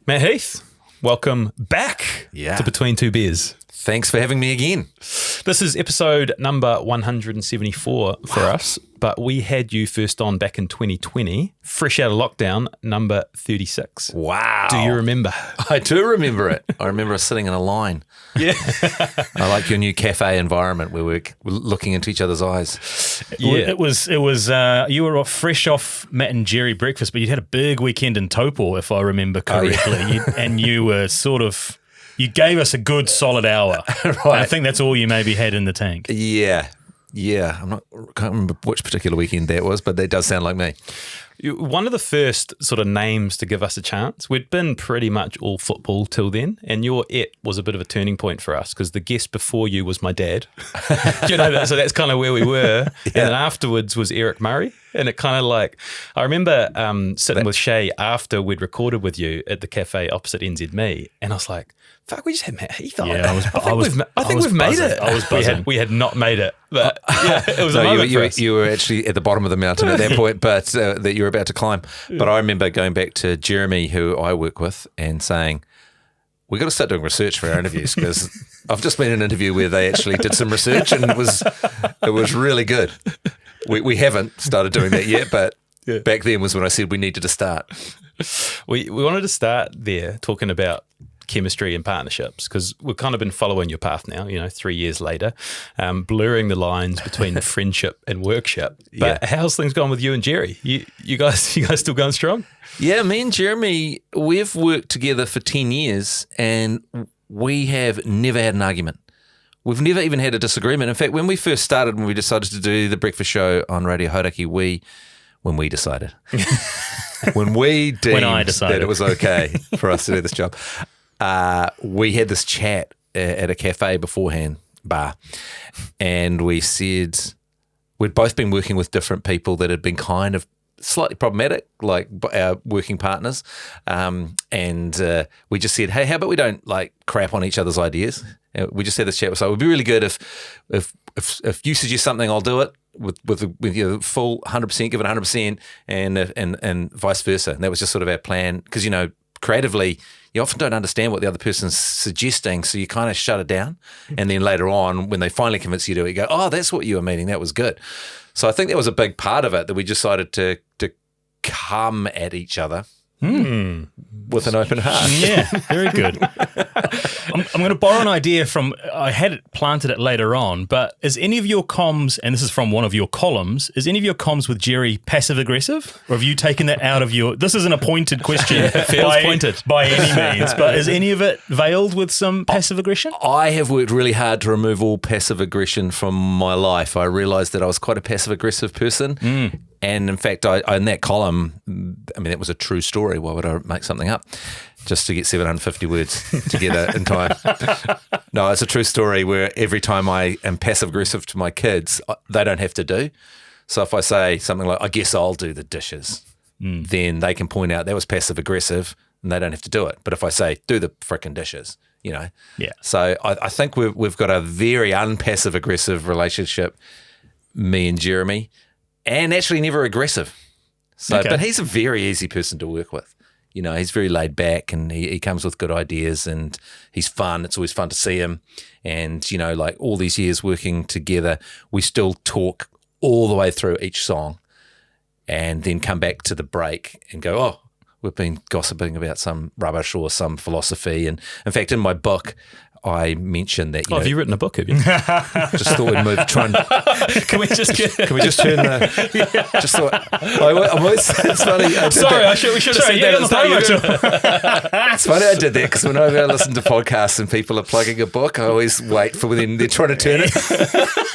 Matt Heath, welcome back to Between Two Beers. Thanks for having me again. This is episode number 174 for us, but we had you first on back in 2020, fresh out of lockdown, number 36. Wow. Do you remember? I do remember it. I remember us sitting in a line. Yeah. I like your new cafe environment where we're looking into each other's eyes. Yeah. It was. You were fresh off Matt and Jerry breakfast, but you'd had a big weekend in Taupo, if I remember correctly. Oh, yeah. And you were you gave us a good solid hour. Right. I think that's all you maybe had in the tank. Yeah. Can't remember which particular weekend that was, but that does sound like me. One of the first sort of names to give us a chance. We'd been pretty much all football till then, and your "it" was a bit of a turning point for us because the guest before you was my dad. So that's kind of where we were. Yeah. And then afterwards was Eric Murray. And it kind of like, I remember sitting with Shay after we'd recorded with you at the cafe opposite NZ, and I was like, fuck, we just had Matt Heath on. Yeah, I think we've made it. I was buzzing. We had not made it, but yeah, it was a moment for us. You were actually at the bottom of the mountain at that point, but that you were about to climb. But I remember going back to Jeremy, who I work with, and saying, we got to start doing research for our interviews because I've just been in an interview where they actually did some research and it was really good. We haven't started doing that yet, but back then was when I said we needed to start. We wanted to start there talking about chemistry and partnerships because we've kind of been following your path now, 3 years later, blurring the lines between friendship and workship. But how's things going with you and Jerry? You guys still going strong? Yeah, me and Jeremy, we've worked together for 10 years and we have never had an argument. We've never even had a disagreement. In fact, when we first started, when we decided to do the breakfast show on Radio Hauraki, when we decided that it was okay for us to do this job, we had this chat at a cafe beforehand, bar, and we said we'd both been working with different people that had been kind of slightly problematic, like our working partners, and we just said, hey, how about we don't like crap on each other's ideas? We just had this chat. So it would be really good if you suggest something, I'll do it with your full 100%, give it 100%, and vice versa. And that was just sort of our plan because creatively, you often don't understand what the other person's suggesting, so you kind of shut it down. And then later on, when they finally convince you to, you go, oh, that's what you were meaning. That was good. So I think that was a big part of it, that we decided to come at each other with an open heart. Yeah, very good. I'm going to borrow an idea I had it planted it later on, but is any of your comms, and this is from one of your columns, is any of your comms with Jerry passive-aggressive? Or have you taken that out of this is an appointed question. Pointed. By any means, but is any of it veiled with some passive aggression? I have worked really hard to remove all passive aggression from my life. I realised that I was quite a passive-aggressive person. And in fact, in that column, that was a true story. Why would I make something up just to get 750 words together in time? No, it's a true story where every time I am passive-aggressive to my kids, they don't have to do. So if I say something like, I guess I'll do the dishes, then they can point out that was passive-aggressive and they don't have to do it. But if I say, do the frickin' dishes, Yeah. So I think we've got a very unpassive-aggressive relationship, me and Jeremy. And actually never aggressive. But he's a very easy person to work with. He's very laid back and he comes with good ideas and he's fun. It's always fun to see him. And, like all these years working together, we still talk all the way through each song and then come back to the break and go, oh, we've been gossiping about some rubbish or some philosophy. And in fact, in my book, I mentioned that. Have you written a book? Have you? Just thought we'd move. Can we just turn the? Just thought. It's funny. We should have said that. It's funny I did that because whenever I listen to podcasts and people are plugging a book, I always wait for when they're trying to turn it.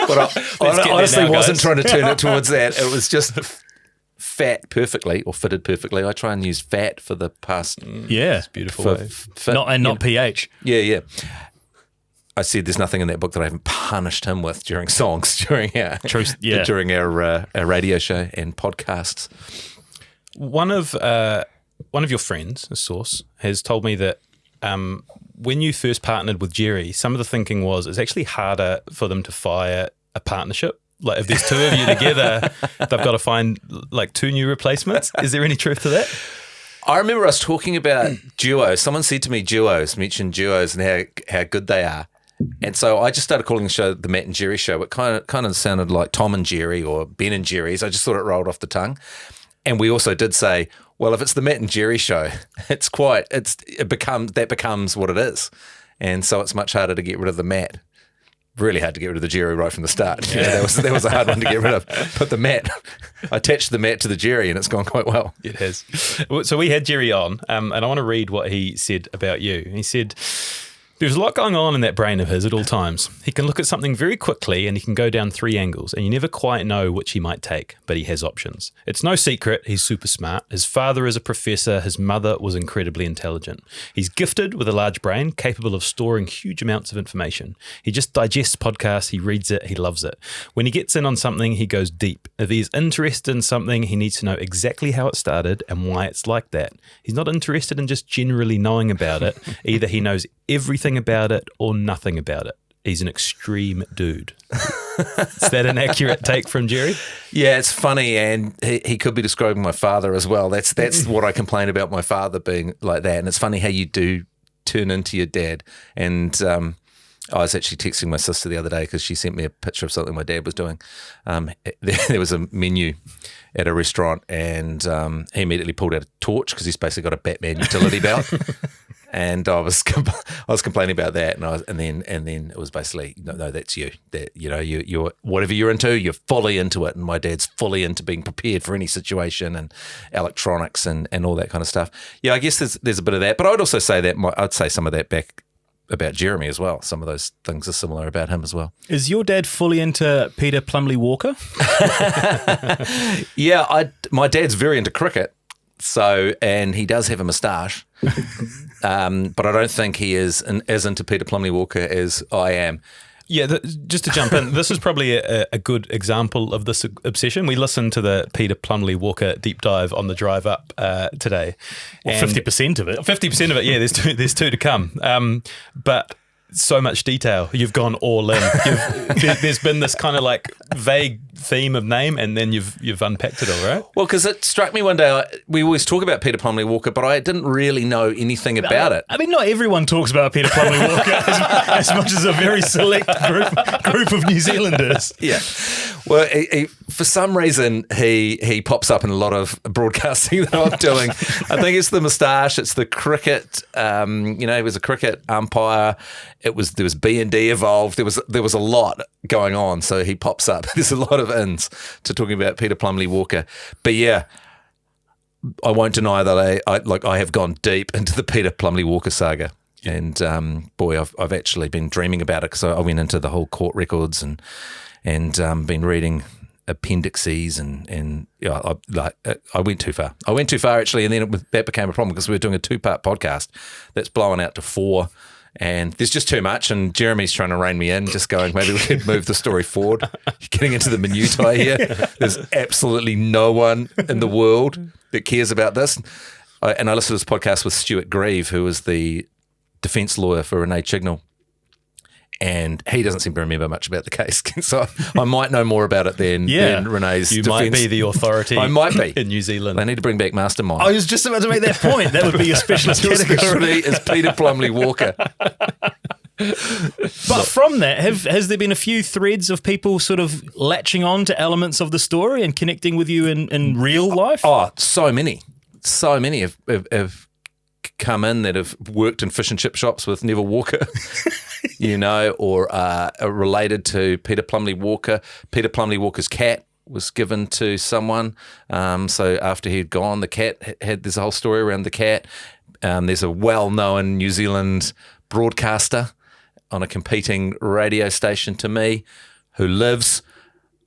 But I honestly wasn't trying to turn it towards that. It was just fat perfectly or fitted perfectly. I try and use fat for the past. Yeah, it's beautiful. Not pH. Yeah. I said there's nothing in that book that I haven't punished him with during songs, during our radio show and podcasts. One of your friends, a source, has told me that when you first partnered with Jerry, some of the thinking was it's actually harder for them to fire a partnership. Like if there's two of you together, they've got to find like two new replacements. Is there any truth to that? I remember us talking about duos. Someone said to me mentioned duos and how good they are. And so I just started calling the show the Matt and Jerry Show. It kind of sounded like Tom and Jerry or Ben and Jerry's. I just thought it rolled off the tongue. And we also did say, well, if it's the Matt and Jerry Show, that becomes what it is. And so it's much harder to get rid of the Matt. Really hard to get rid of the Jerry right from the start. Yeah, that was a hard one to get rid of. But the Matt, I attached the Matt to the Jerry and it's gone quite well. It has. So we had Jerry on, and I want to read what he said about you. He said, there's a lot going on in that brain of his at all times. He can look at something very quickly and he can go down 3 angles and you never quite know which he might take, but he has options. It's no secret he's super smart. His father is a professor. His mother was incredibly intelligent. He's gifted with a large brain, capable of storing huge amounts of information. He just digests podcasts, he reads it, he loves it. When he gets in on something, he goes deep. If he's interested in something, he needs to know exactly how it started and why it's like that. He's not interested in just generally knowing about it. Either he knows everything about it or nothing about it. He's an extreme dude. Is that an accurate take from Jerry? Yeah, it's funny, and he could be describing my father as well. That's what I complain about my father being like that. And it's funny how you do turn into your dad. And I was actually texting my sister the other day because she sent me a picture of something my dad was doing. There was a menu at a restaurant, and he immediately pulled out a torch because he's basically got a Batman utility belt. And I was complaining about that, and then it was basically no, that's you. That you're whatever you're into, you're fully into it. And my dad's fully into being prepared for any situation and electronics and all that kind of stuff. Yeah, I guess there's a bit of that, but I would also say that I'd say some of that back about Jeremy as well. Some of those things are similar about him as well. Is your dad fully into Peter Plumley-Walker? Yeah, my dad's very into cricket. So, and he does have a moustache, but I don't think he is as into Peter Plumley-Walker as I am. Yeah, just to jump in, this is probably a good example of this obsession. We listened to the Peter Plumley-Walker deep dive on the drive up today. Well, 50% of it. 50% of it, yeah, there's two to come. But so much detail. You've gone all in. There's been this kind of like vague theme of name, and then you've unpacked it all, right? Well, because it struck me one day, we always talk about Peter Plumley-Walker, but I didn't really know anything about it. I mean, not everyone talks about Peter Plumley-Walker as much as a very select group of New Zealanders. Yeah. Well, for some reason, he pops up in a lot of broadcasting that I'm doing. I think it's the moustache, it's the cricket. He was a cricket umpire. There was B&D involved. There was a lot going on, so he pops up. There's a lot of ins to talking about Peter Plumley-Walker. But yeah, I won't deny that I have gone deep into the Peter Plumley-Walker saga. And boy, I've actually been dreaming about it because I went into the whole court records and been reading appendices and I went too far. I went too far actually, and then that became a problem because we were doing a 2-part podcast that's blowing out to 4. And there's just too much, and Jeremy's trying to rein me in, just going, maybe we could move the story forward. You're getting into the minutiae here. There's absolutely no one in the world that cares about this. And I listened to this podcast with Stuart Grieve, who was the defence lawyer for Renee Chignall, and he doesn't seem to remember much about the case. So I might know more about it than Renee's You defense. might be the authority I might be. in New Zealand. They need to bring back Mastermind. I was just about to make that point. That would be your specialist Your category. specialty is Peter Plumley-Walker. But from that, has there been a few threads of people sort of latching on to elements of the story and connecting with you in real life? Oh, so many. So many have come in that have worked in fish and chip shops with Neville Walker, or are related to Peter Plumley-Walker. Peter Plumley-Walker's cat was given to someone. So after he'd gone, the cat there's a whole story around the cat. There's a well-known New Zealand broadcaster on a competing radio station to me who lives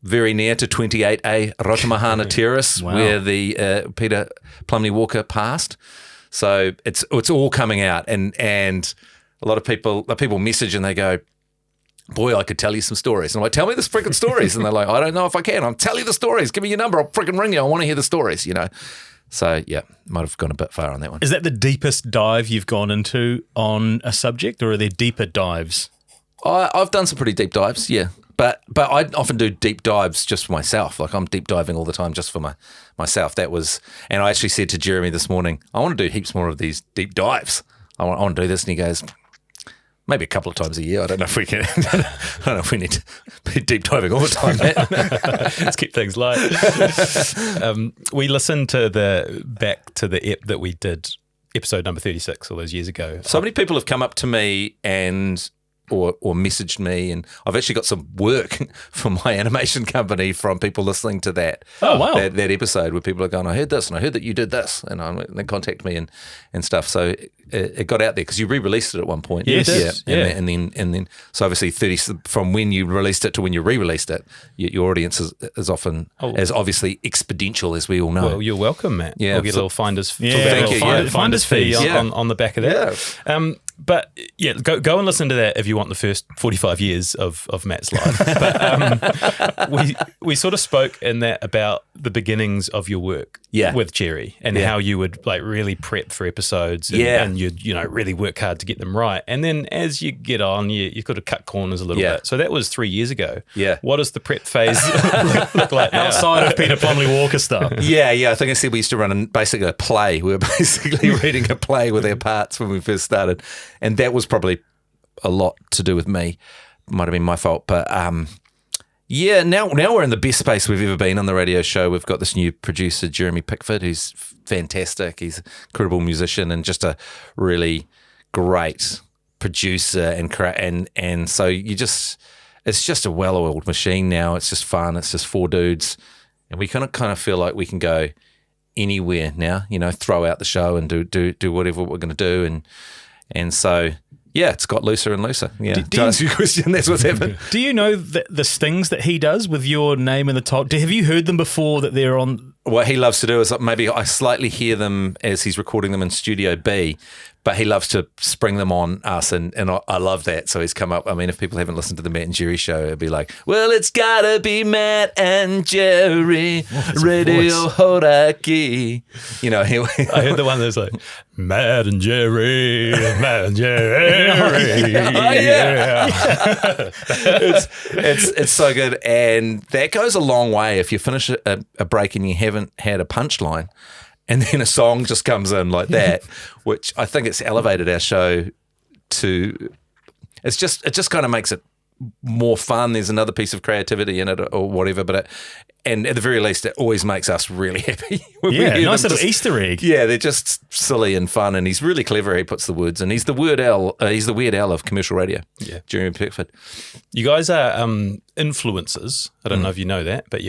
very near to 28A Rotomahana Terrace, where the Peter Plumley-Walker passed. So it's all coming out, and a lot of people message and they go, boy, I could tell you some stories. And I'm like, tell me the freaking stories. And they're like, I don't know if I can. I'll tell you the stories. Give me your number. I'll freaking ring you. I want to hear the stories, So, yeah, might have gone a bit far on that one. Is that the deepest dive you've gone into on a subject, or are there deeper dives? I've done some pretty deep dives, yeah. But I often do deep dives just for myself. Like I'm deep diving all the time just for myself. And I actually said to Jeremy this morning, I want to do heaps more of these deep dives. I want to do this. And he goes, maybe a couple of times a year. I don't know if we can. I don't know if we need to be deep diving all the time, Matt. Let's keep things light. We listened to the ep that we did, episode number 36, all those years ago. So many people have come up to me or messaged me, and I've actually got some work for my animation company from people listening to that. Oh, wow. That episode where people are going, I heard this, and I heard that you did this, and they contact me and stuff. So it got out there because you re-released it at one point. Yes. Yeah. And then so obviously 30 from when you released it to when you re-released it, your audience is often as obviously exponential as we all know. Well, you're welcome, Matt. Yeah, we'll get a little finder's Finder's fee fees. on the back of that. Yeah. But yeah, go and listen to that if you want the first 45 years of Matt's life. But we sort of spoke in that about the beginnings of your work with Jerry and how you would like really prep for episodes and you'd really work hard to get them right. And then as you get on, you got to cut corners a little bit. So that was 3 years ago. Yeah. What does the prep phase look like now? Outside of Peter Plumley-Walker stuff. Yeah. I think I said we used to run basically a play. We were basically reading a play with our parts when we first started. And that was probably a lot to do with me. Might have been my fault. But now we're in the best space we've ever been on the radio show. We've got this new producer, Jeremy Pickford, who's fantastic. He's an incredible musician and just a really great producer. And so it's just a well-oiled machine now. It's just fun. It's just 4 dudes. And we kind of feel like we can go anywhere now, throw out the show and do whatever we're going to do. And so, it's got looser and looser. Yeah. To answer your question, that's what's happened. Do you know the stings that he does with your name in the top? Have you heard them before that they're on? What he loves to do is maybe I slightly hear them as he's recording them in Studio B, but he loves to spring them on us, and I love that. So he's come up. I mean, if people haven't listened to the Matt and Jerry show, it'd be like, well, it's gotta be Matt and Jerry, Radio Hauraki. I heard the one that's like, Matt and Jerry, Matt and Jerry. It's so good, and that goes a long way. If you finish a break and you haven't had a punchline, and then a song just comes in like that, which I think it's elevated our show to. It just kind of makes it more fun. There's another piece of creativity in it or whatever, and at the very least, it always makes us really happy. Nice little Easter egg. Yeah, they're just silly and fun, and he's really clever. He puts the words, and he's the Weird Al. He's the Weird Al of commercial radio. Yeah, Jeremy Pickford. You guys are influencers. I don't know if you know that, but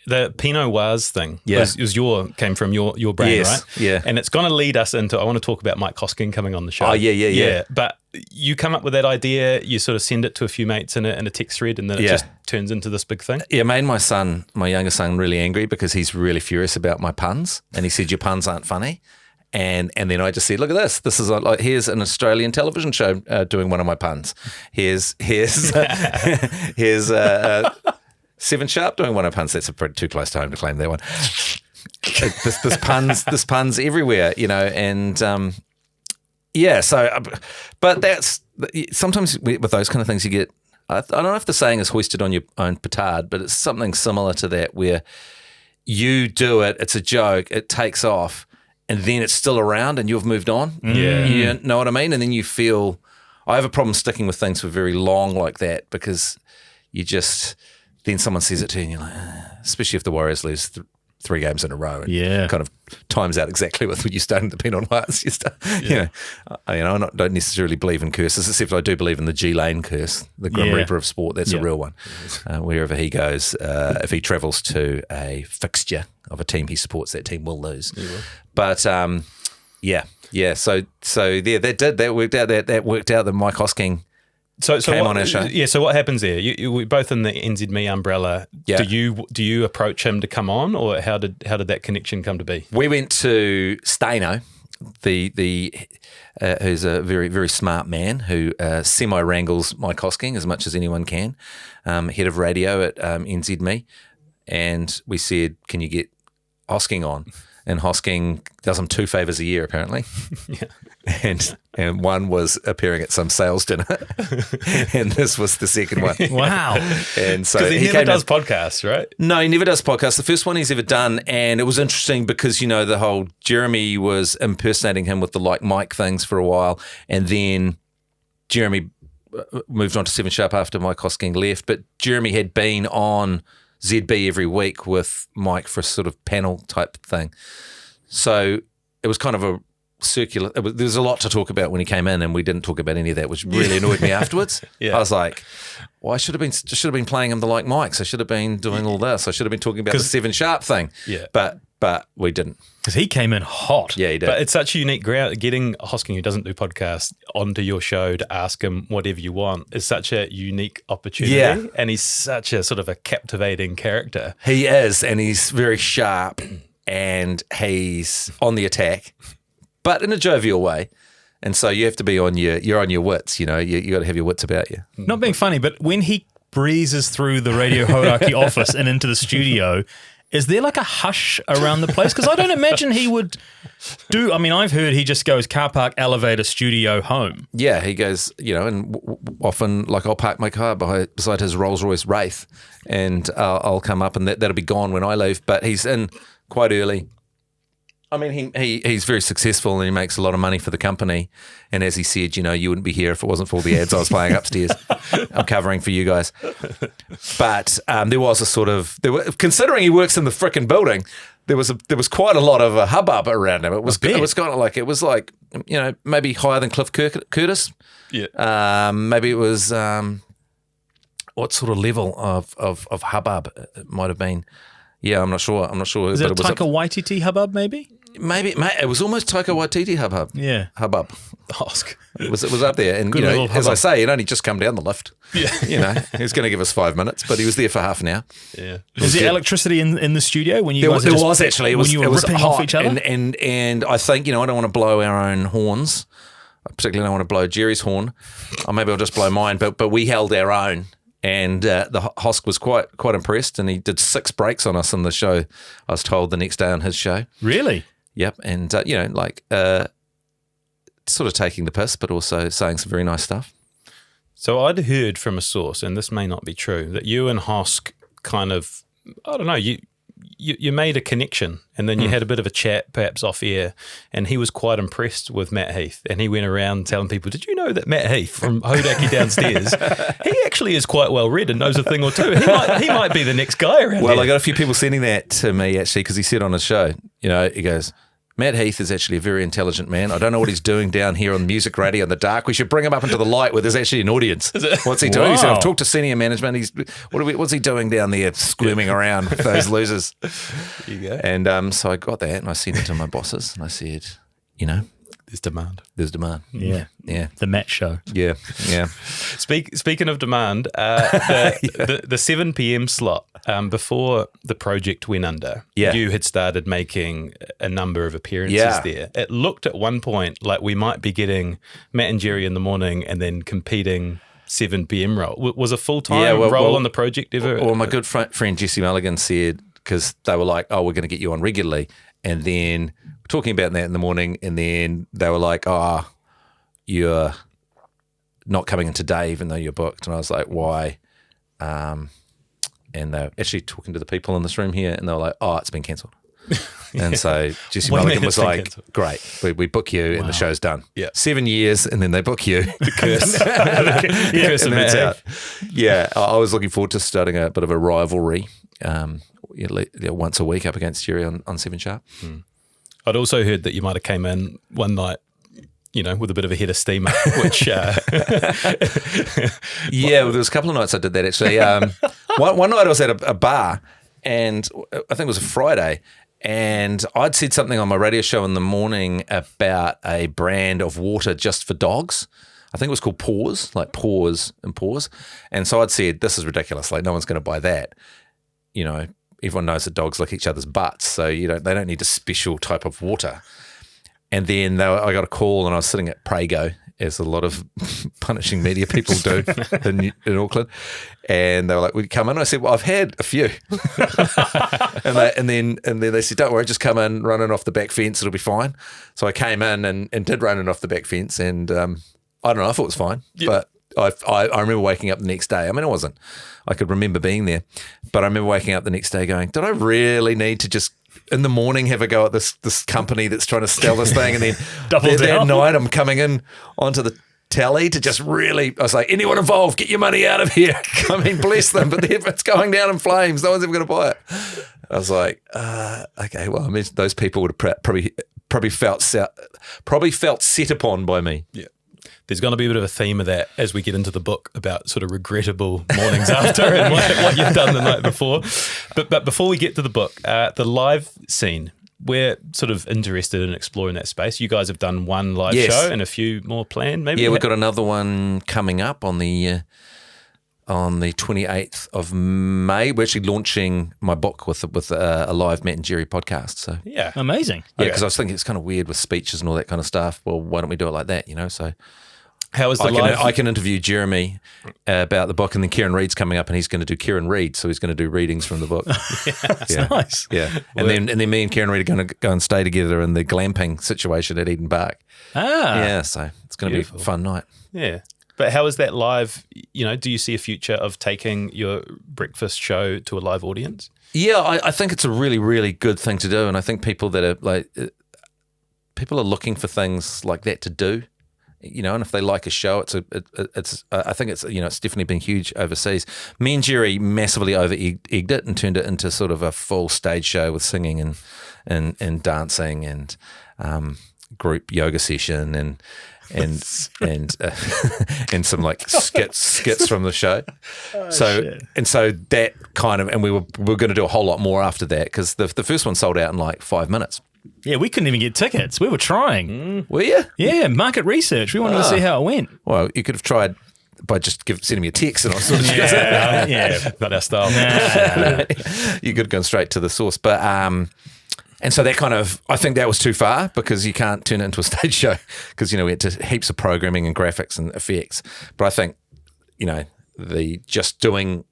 the Pinot Noirs thing came from your brain, right? Yeah. And it's going to lead us into, I want to talk about Mike Hosking coming on the show. Oh, yeah. But you come up with that idea, you sort of send it to a few mates in a text thread, and then it just turns into this big thing. Yeah, it made my younger son really angry because he's really furious about my puns. And he said, your puns aren't funny. And then I just said, look at this. This is like, here's an Australian television show doing one of my puns. Here's 7 Sharp doing one of puns. That's too close to home to claim that one. This puns everywhere, and so, but that's sometimes with those kind of things you get. I don't know if the saying is hoisted on your own petard, but it's something similar to that where you do it, it's a joke, it takes off, and then it's still around and you've moved on. Yeah. You know what I mean? And then you feel, I have a problem sticking with things for very long like that because you just, then someone says it to you and you're like, especially if the Warriors lose 3 games in a row and kind of times out exactly with when you started the Pinot Noirs. I don't necessarily believe in curses, except I do believe in the G Lane curse, the Grim Reaper of sport. That's a real one. Wherever he goes, if he travels to a fixture of a team he supports, that team will lose. But So that worked out. That worked out that Mike Hosking came on our show. Yeah. So what happens there? We're both in the NZME umbrella. Yeah. Do you approach him to come on, or how did that connection come to be? We went to Staino, who's a very, very smart man who semi-wrangles Mike Hosking as much as anyone can, head of radio at NZME, and we said, can you get Hosking on? And Hosking does him 2 favours a year, apparently. And And one was appearing at some sales dinner, and this was the second one. Wow. And so Because he never does podcasts, right? No, he never does podcasts. The first one he's ever done, and it was interesting because, the whole Jeremy was impersonating him with the like Mike things for a while, and then Jeremy moved on to 7 Sharp after Mike Hosking left, but Jeremy had been on ZB every week with Mike for a sort of panel type thing. So it was kind of a circular. There's a lot to talk about when he came in, and we didn't talk about any of that, which really annoyed me afterwards. I was like, well, I should have been playing him the like Mikes. I should have been doing all this. I should have been talking about the 7 Sharp thing. Yeah. But we didn't. Because he came in hot. Yeah, he did. But it's such a unique ground. Getting Hosking, who doesn't do podcasts, onto your show to ask him whatever you want is such a unique opportunity. Yeah. And he's such a sort of a captivating character. He is, and he's very sharp, and he's on the attack, but in a jovial way. And so you have to be on your wits, you got to have your wits about you. Not being funny, but when he breezes through the Radio Hauraki office and into the studio, is there like a hush around the place? Because I don't imagine he would do. I mean, I've heard he just goes car park, elevator, studio, home. Yeah, he goes, and often, like, I'll park my car beside his Rolls Royce Wraith, and I'll come up, and that'll be gone when I leave. But he's in quite early. I mean, he's very successful, and he makes a lot of money for the company. And as he said, you wouldn't be here if it wasn't for all the ads I was playing upstairs. I'm covering for you guys. But there was a sort of, considering he works in the frickin' building, there was quite a lot of a hubbub around him. It was kind of like, maybe higher than Cliff Curtis. Yeah. Maybe it was what sort of level of hubbub it might have been. Yeah, I'm not sure. Is it a Taika Waititi hubbub, maybe? Maybe it was almost Taika Waititi hubbub. Yeah. Hubbub. Hosk. It was up there. And, Good little as I hubbub. say, he'd only just come down the lift. Yeah. He was going to give us 5 minutes, but he was there for half an hour. Yeah. Was there electricity in the studio when you There guys was actually. It was ripping hot, off each other? And I think, I don't want to blow our own horns. I particularly don't want to blow Jerry's horn. Or maybe I'll just blow mine. But we held our own. And the Hosk was quite impressed, and he did 6 breaks on us on the show, I was told, the next day on his show. Really? Yep. And, sort of taking the piss, but also saying some very nice stuff. So I'd heard from a source, and this may not be true, that you and Hosk kind of, I don't know, you made a connection, and then you had a bit of a chat, perhaps off air, and he was quite impressed with Matt Heath, and he went around telling people, did you know that Matt Heath from Hauraki downstairs, he actually is quite well read and knows a thing or two. He might be the next guy around Well, here. I got a few people sending that to me, actually, because he said on his show, he goes, Matt Heath is actually a very intelligent man. I don't know what he's doing down here on music radio in the dark. We should bring him up into the light where there's actually an audience. What's he doing? He said, I've talked to senior management. What's he doing down there squirming around with those losers? There you go. And so I got that, and I sent it to my bosses, and I said, There's demand. there's demand. Yeah. Yeah. The Matt show. Yeah. Yeah. Speaking of demand, the 7 p.m. slot, before the project went under, you had started making a number of appearances there. It looked at one point like we might be getting Matt and Jerry in the morning and then competing 7 p.m. role. Was a full-time role on the project ever? Well, my good friend Jesse Mulligan said, because they were like, oh, we're going to get you on regularly. And then talking about that in the morning, and then they were like, oh, you're not coming in today even though you're booked. And I was like, why? And they're actually talking to the people in this room here, and they were like, oh, it's been cancelled. And so Jesse What do you Mulligan mean was it's been like, cancelled? great, we book you and the show's done. Yeah. 7 years, and then they book you. The curse. The curse of And that's Matt out. Heath. Yeah, I was looking forward to starting a bit of a rivalry once a week up against Jerry on 7 Sharp. I'd also heard that you might have came in one night, with a bit of a head of steam up, which... Yeah, well, there was a couple of nights I did that, actually. One night I was at a bar, and I think it was a Friday, and I'd said something on my radio show in the morning about a brand of water just for dogs. I think it was called Paws, like Paws and Paws. And so I'd said, this is ridiculous. Like, no one's going to buy that. Everyone knows that dogs lick each other's butts, so they don't need a special type of water. And then I got a call, and I was sitting at Prego as a lot of punishing media people do in Auckland. And they were like, "Would you come in?" I said, "Well, I've had a few." and then they said, "Don't worry, just come in, run in off the back fence, it'll be fine." So I came in and did run in off the back fence, and I don't know, I thought it was fine, but I remember waking up the next day. I mean, I could remember being there, but I remember waking up the next day going, "Did I really need to just in the morning have a go at this company that's trying to sell this thing?" And then that night I'm coming in onto the tally to just really, I was like, "Anyone involved, get your money out of here." I mean, bless them, but it's going down in flames. No one's ever going to buy it. I was like, okay, well, I mean, those people would have probably felt set upon by me. Yeah. There's going to be a bit of a theme of that as we get into the book about sort of regrettable mornings after and what you've done the night before. But before we get to the book, the live scene, we're sort of interested in exploring that space. You guys have done one live show and a few more planned, maybe? Yeah, we've got another one coming up on the 28th of May. We're actually launching my book with a live Matt and Jerry podcast. So yeah, amazing. Yeah, because I was thinking it's kind of weird with speeches and all that kind of stuff. Well, why don't we do it like that, So how is the live? I can interview Jeremy about the book, and then Kieran Reid's coming up, and he's going to do Kieran Reid, so he's going to do readings from the book. That's nice. Yeah, and then me and Kieran Reid are going to go and stay together in the glamping situation at Eden Park. Yeah, so it's going to be a fun night. Yeah. But how is that live? Do you see a future of taking your breakfast show to a live audience? Yeah, I think it's a really, really good thing to do, and I think people are looking for things like that to do. And if they like a show, I think it's it's definitely been huge overseas. Me and Jerry massively over-egged it and turned it into sort of a full stage show with singing and dancing and group yoga session and some like skits from the show. So that kind of, and we were going to do a whole lot more after that because the first one sold out in like 5 minutes. Yeah, we couldn't even get tickets. We were trying. Were you? Yeah, market research. We wanted to see how it went. Well, you could have tried by just sending me a text and I was sort of not our style. No. You could have gone straight to the source. But and so that kind of, I think that was too far because you can't turn it into a stage show because, we had to heaps of programming and graphics and effects. But I think, the just doing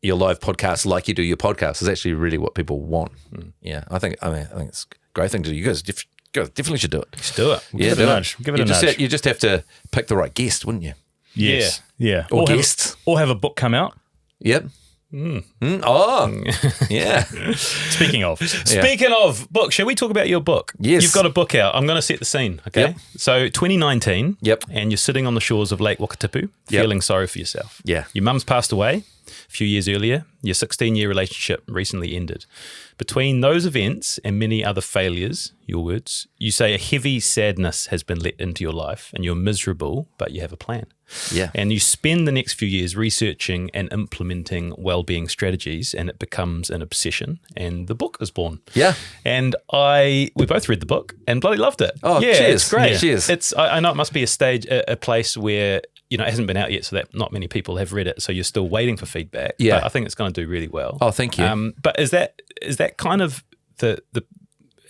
your live podcast like you do your podcast is actually really what people want. Yeah, I think it's a great thing to do. You guys definitely should do it. Let's do it. Give it a nudge. Give it a nudge. You just have to pick the right guest, wouldn't you? Yes. Yeah. Or guests. Or have a book come out. Yep. Oh, yeah. Speaking of book, shall we talk about your book? Yes. You've got a book out. I'm going to set the scene, okay? Yep. So 2019, Yep. And you're sitting on the shores of Lake Wakatipu, feeling sorry for yourself. Yeah. Your mum's passed away a few years earlier. Your 16-year relationship recently ended. Between those events and many other failures, your words, you say a heavy sadness has been let into your life and you're miserable, but you have a plan. Yeah. And you spend the next few years researching and implementing well-being strategies, and it becomes an obsession, and the book is born. Yeah. And we both read the book and bloody loved it. Oh, yeah, cheers. it's great. Yeah. Cheers. I know it must be a place where it hasn't been out yet, so that not many people have read it. So you're still waiting for feedback. Yeah. But I think it's going to do really well. Oh, thank you. But is that kind of the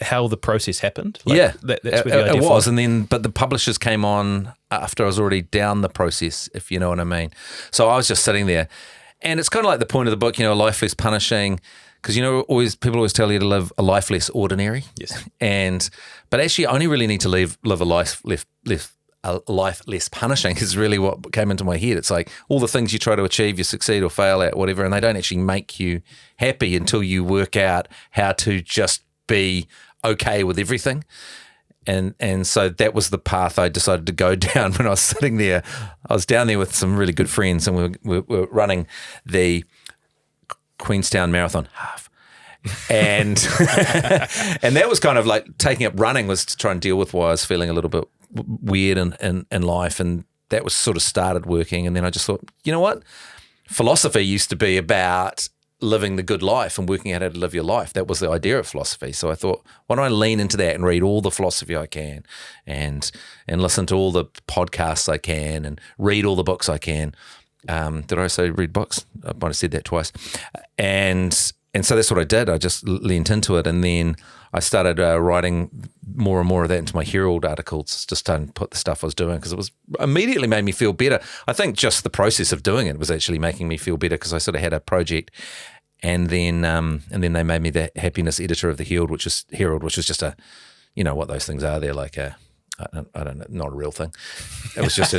how the process happened? Yeah, that's where the idea it was. from. But the publishers came on after I was already down the process, if you know what I mean. So I was just sitting there, and it's kind of like the point of the book, life less punishing, because people always tell you to live a life less ordinary. Yes. But actually, I only really need to live a life less punishing is really what came into my head. It's like all the things you try to achieve, you succeed or fail at, whatever, and they don't actually make you happy until you work out how to just be okay with everything. And so that was the path I decided to go down when I was sitting there. I was down there with some really good friends, and we were running the Queenstown Marathon half. And and that was kind of like taking up running was to try and deal with why I was feeling a little bit weird in life, and that was sort of started working. And then I just thought, you know what? Philosophy used to be about living the good life and working out how to live your life. That was the idea of philosophy. So I thought, why don't I lean into that and read all the philosophy I can and listen to all the podcasts I can and read all the books I can. Did I say read books? I might have said that twice. And so that's what I did. I just leaned into it, and then I started writing more and more of that into my Herald articles, just to put the stuff I was doing, because it was immediately made me feel better. I think just the process of doing it was actually making me feel better, because I sort of had a project, and then they made me the happiness editor of the Herald, which was just a, you know what those things are. They're like I don't know, not a real thing. It was just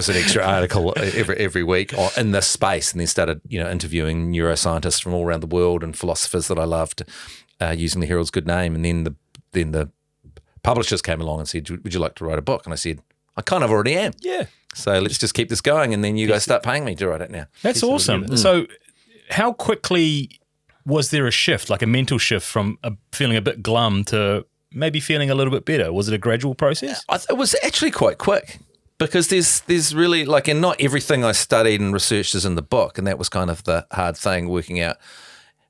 an extra article every week in this space, and then started interviewing neuroscientists from all around the world and philosophers that I loved, using the Herald's good name. And then the publishers came along and said, "Would you like to write a book?" And I said, "I kind of already am." Yeah. So let's just keep this going, and then you guys start paying me to write it now. That's awesome. So, how quickly was there a shift, like a mental shift from feeling a bit glum to maybe feeling a little bit better? Was it a gradual process? It was actually quite quick, because there's really and not everything I studied and researched is in the book, and that was kind of the hard thing, working out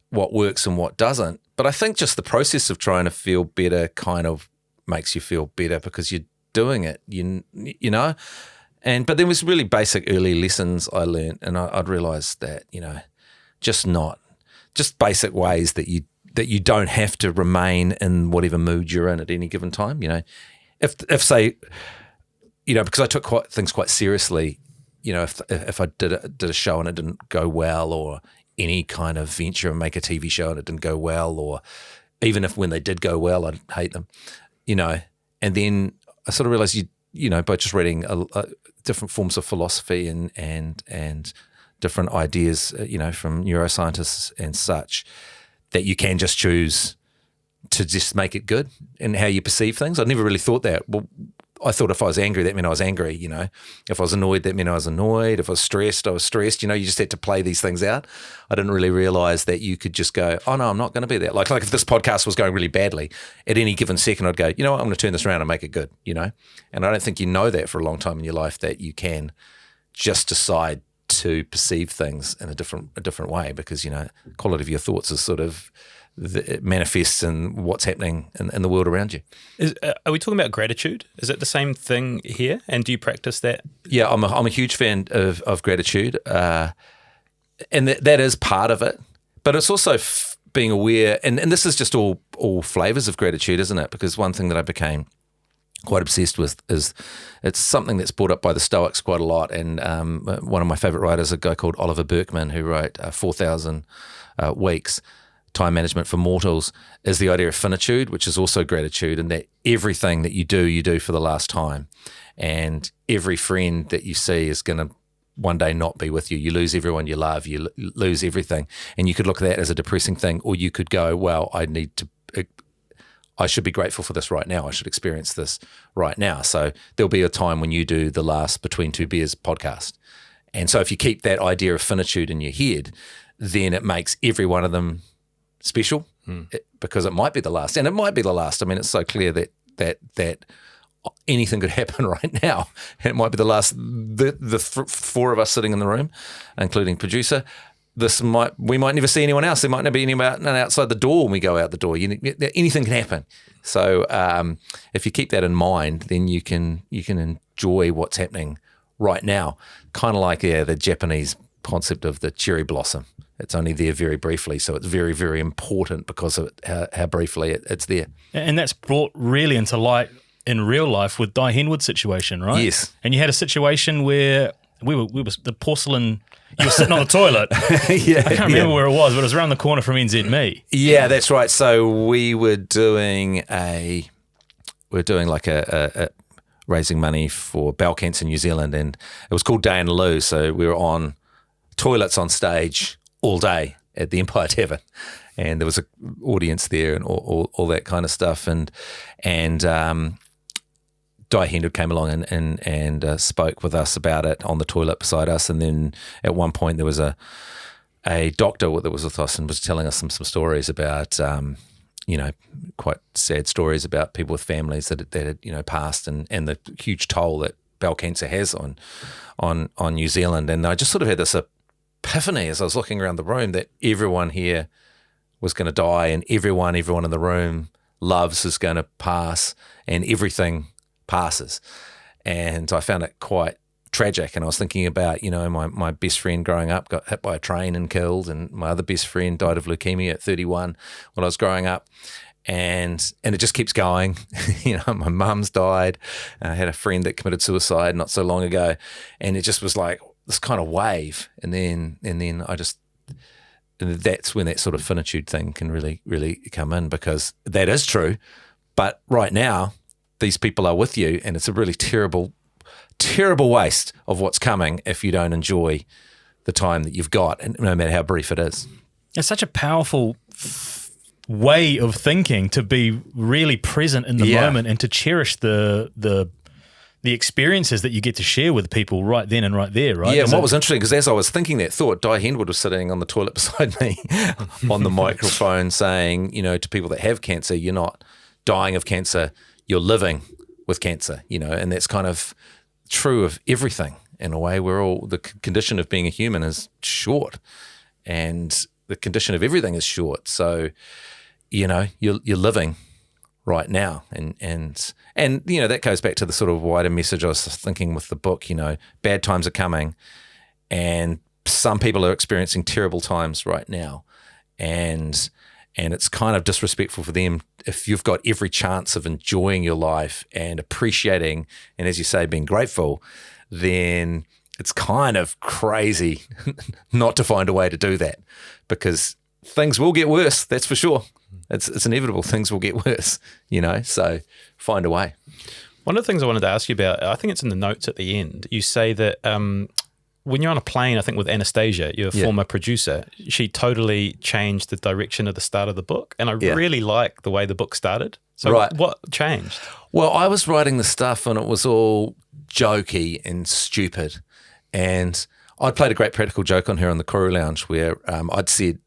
what works and what doesn't. But I think just the process of trying to feel better kind of makes you feel better, because you're doing it, you know. But there was really basic early lessons I learned, and I'd realised that just basic ways that you don't have to remain in whatever mood you're in at any given time. If say, because I took things quite seriously, if I did a show and it didn't go well, or any kind of venture and make a TV show and it didn't go well, or even if when they did go well, I'd hate them, and then I sort of realized by just reading different forms of philosophy and different ideas, from neuroscientists and such, that you can just choose to just make it good in how you perceive things. I never really thought that. Well, I thought if I was angry, that meant I was angry, If I was annoyed, that meant I was annoyed. If I was stressed, I was stressed. You just had to play these things out. I didn't really realise that you could just go, oh, no, I'm not going to be that. Like if this podcast was going really badly, at any given second I'd go, you know what, I'm going to turn this around and make it good, And I don't think you know that for a long time in your life, that you can just decide to perceive things in a different way, because quality of your thoughts is sort of it manifests in what's happening in the world around you. Are we talking about gratitude? Is it the same thing here? And do you practice that? Yeah, I'm a huge fan of gratitude, and that is part of it. But it's also being aware, and this is just all flavors of gratitude, isn't it? Because one thing that I became quite obsessed with is it's something that's brought up by the Stoics quite a lot. And one of my favorite writers, a guy called Oliver Burkeman, who wrote 4,000 Weeks, Time Management for Mortals, is the idea of finitude, which is also gratitude, and that everything that you do for the last time. And every friend that you see is going to one day not be with you. You lose everyone you love, you lose everything. And you could look at that as a depressing thing, or you could go, well, I should be grateful for this right now. I should experience this right now. So there'll be a time when you do the last Between Two Beers podcast. And so if you keep that idea of finitude in your head, then it makes every one of them special, because it might be the last. And it might be the last. I mean, it's so clear that anything could happen right now. It might be the last. The four of us sitting in the room, including producer, we might never see anyone else. There might never be anyone outside the door when we go out the door. Anything can happen. So if you keep that in mind, then you can enjoy what's happening right now. Kind of like the Japanese concept of the cherry blossom. It's only there very briefly, so it's very, very important because of how briefly it's there. And that's brought really into light in real life with Di Henwood's situation, right? Yes. And you had a situation where we were the porcelain. You were sitting on the toilet. Yeah, I can't remember where it was, but it was around the corner from NZ Me. Yeah, that's right. So we were doing like a raising money for bowel cancer in New Zealand, and it was called Day in Loo. So we were on toilets on stage all day at the Empire Tavern, and there was an audience there and all that kind of stuff. And Di Henwood came along and spoke with us about it on the toilet beside us. And then at one point there was a doctor that was with us and was telling us some stories about, quite sad stories about people with families that had passed, and the huge toll that bowel cancer has on New Zealand. And I just sort of had this epiphany as I was looking around the room that everyone here was going to die, and everyone in the room loves is going to pass, and everything passes. And I found it quite tragic, and I was thinking about my best friend growing up got hit by a train and killed, and my other best friend died of leukemia at 31 when I was growing up. And it just keeps going. My mum's died. I had a friend that committed suicide not so long ago, and it just was like this kind of wave. And then that's when that sort of finitude thing can really, really come in, because that is true. But right now, these people are with you, and it's a really terrible, terrible waste of what's coming if you don't enjoy the time that you've got, and no matter how brief it is. It's such a powerful way of thinking, to be really present in the moment and to cherish the experiences that you get to share with people right then and right there, right? Yeah, and what was interesting, because as I was thinking that thought, Di Henwood was sitting on the toilet beside me on the microphone saying, to people that have cancer, you're not dying of cancer, you're living with cancer, and that's kind of true of everything in a way. The condition of being a human is short, and the condition of everything is short. So, you're living right now, and that goes back to the sort of wider message I was thinking with the book. Bad times are coming, and some people are experiencing terrible times right now, and it's kind of disrespectful for them if you've got every chance of enjoying your life and appreciating, and as you say, being grateful, then it's kind of crazy not to find a way to do that, because things will get worse, that's for sure. It's inevitable. Things will get worse, so find a way. One of the things I wanted to ask you about, I think it's in the notes at the end, you say that when you're on a plane, I think with Anastasia, your former producer, she totally changed the direction of the start of the book. And I really like the way the book started. So what changed? Well, I was writing the stuff and it was all jokey and stupid. And I'd played a great practical joke on her on the Koru Lounge where I'd said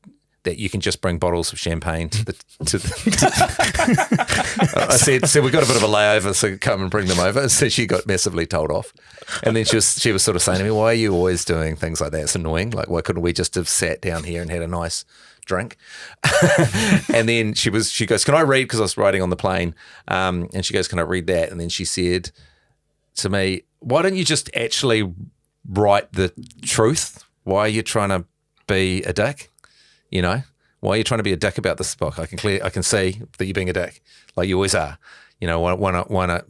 that you can just bring bottles of champagne to the I said we've got a bit of a layover, so come and bring them over. So she got massively told off. And then she was sort of saying to me, why are you always doing things like that? It's annoying. Like, why couldn't we just have sat down here and had a nice drink? And then she goes, can I read? Because I was writing on the plane. And she goes, can I read that? And then she said to me, why don't you just actually write the truth? Why are you trying to be a dick? Why are you trying to be a dick about this book? I can see that you're being a dick, like you always are. Why not,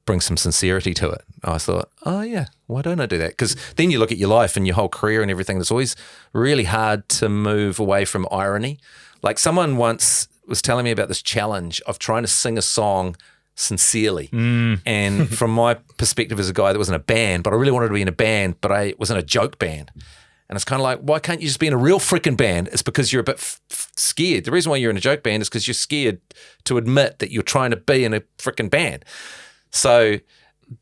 bring some sincerity to it? I thought, oh yeah, why don't I do that? Because then you look at your life and your whole career and everything. It's always really hard to move away from irony. Like someone once was telling me about this challenge of trying to sing a song sincerely. And from my perspective as a guy that was in a band, but I really wanted to be in a band, but I was in a joke band. And it's kind of like, why can't you just be in a real freaking band? It's because you're a bit scared. The reason why you're in a joke band is because you're scared to admit that you're trying to be in a freaking band. So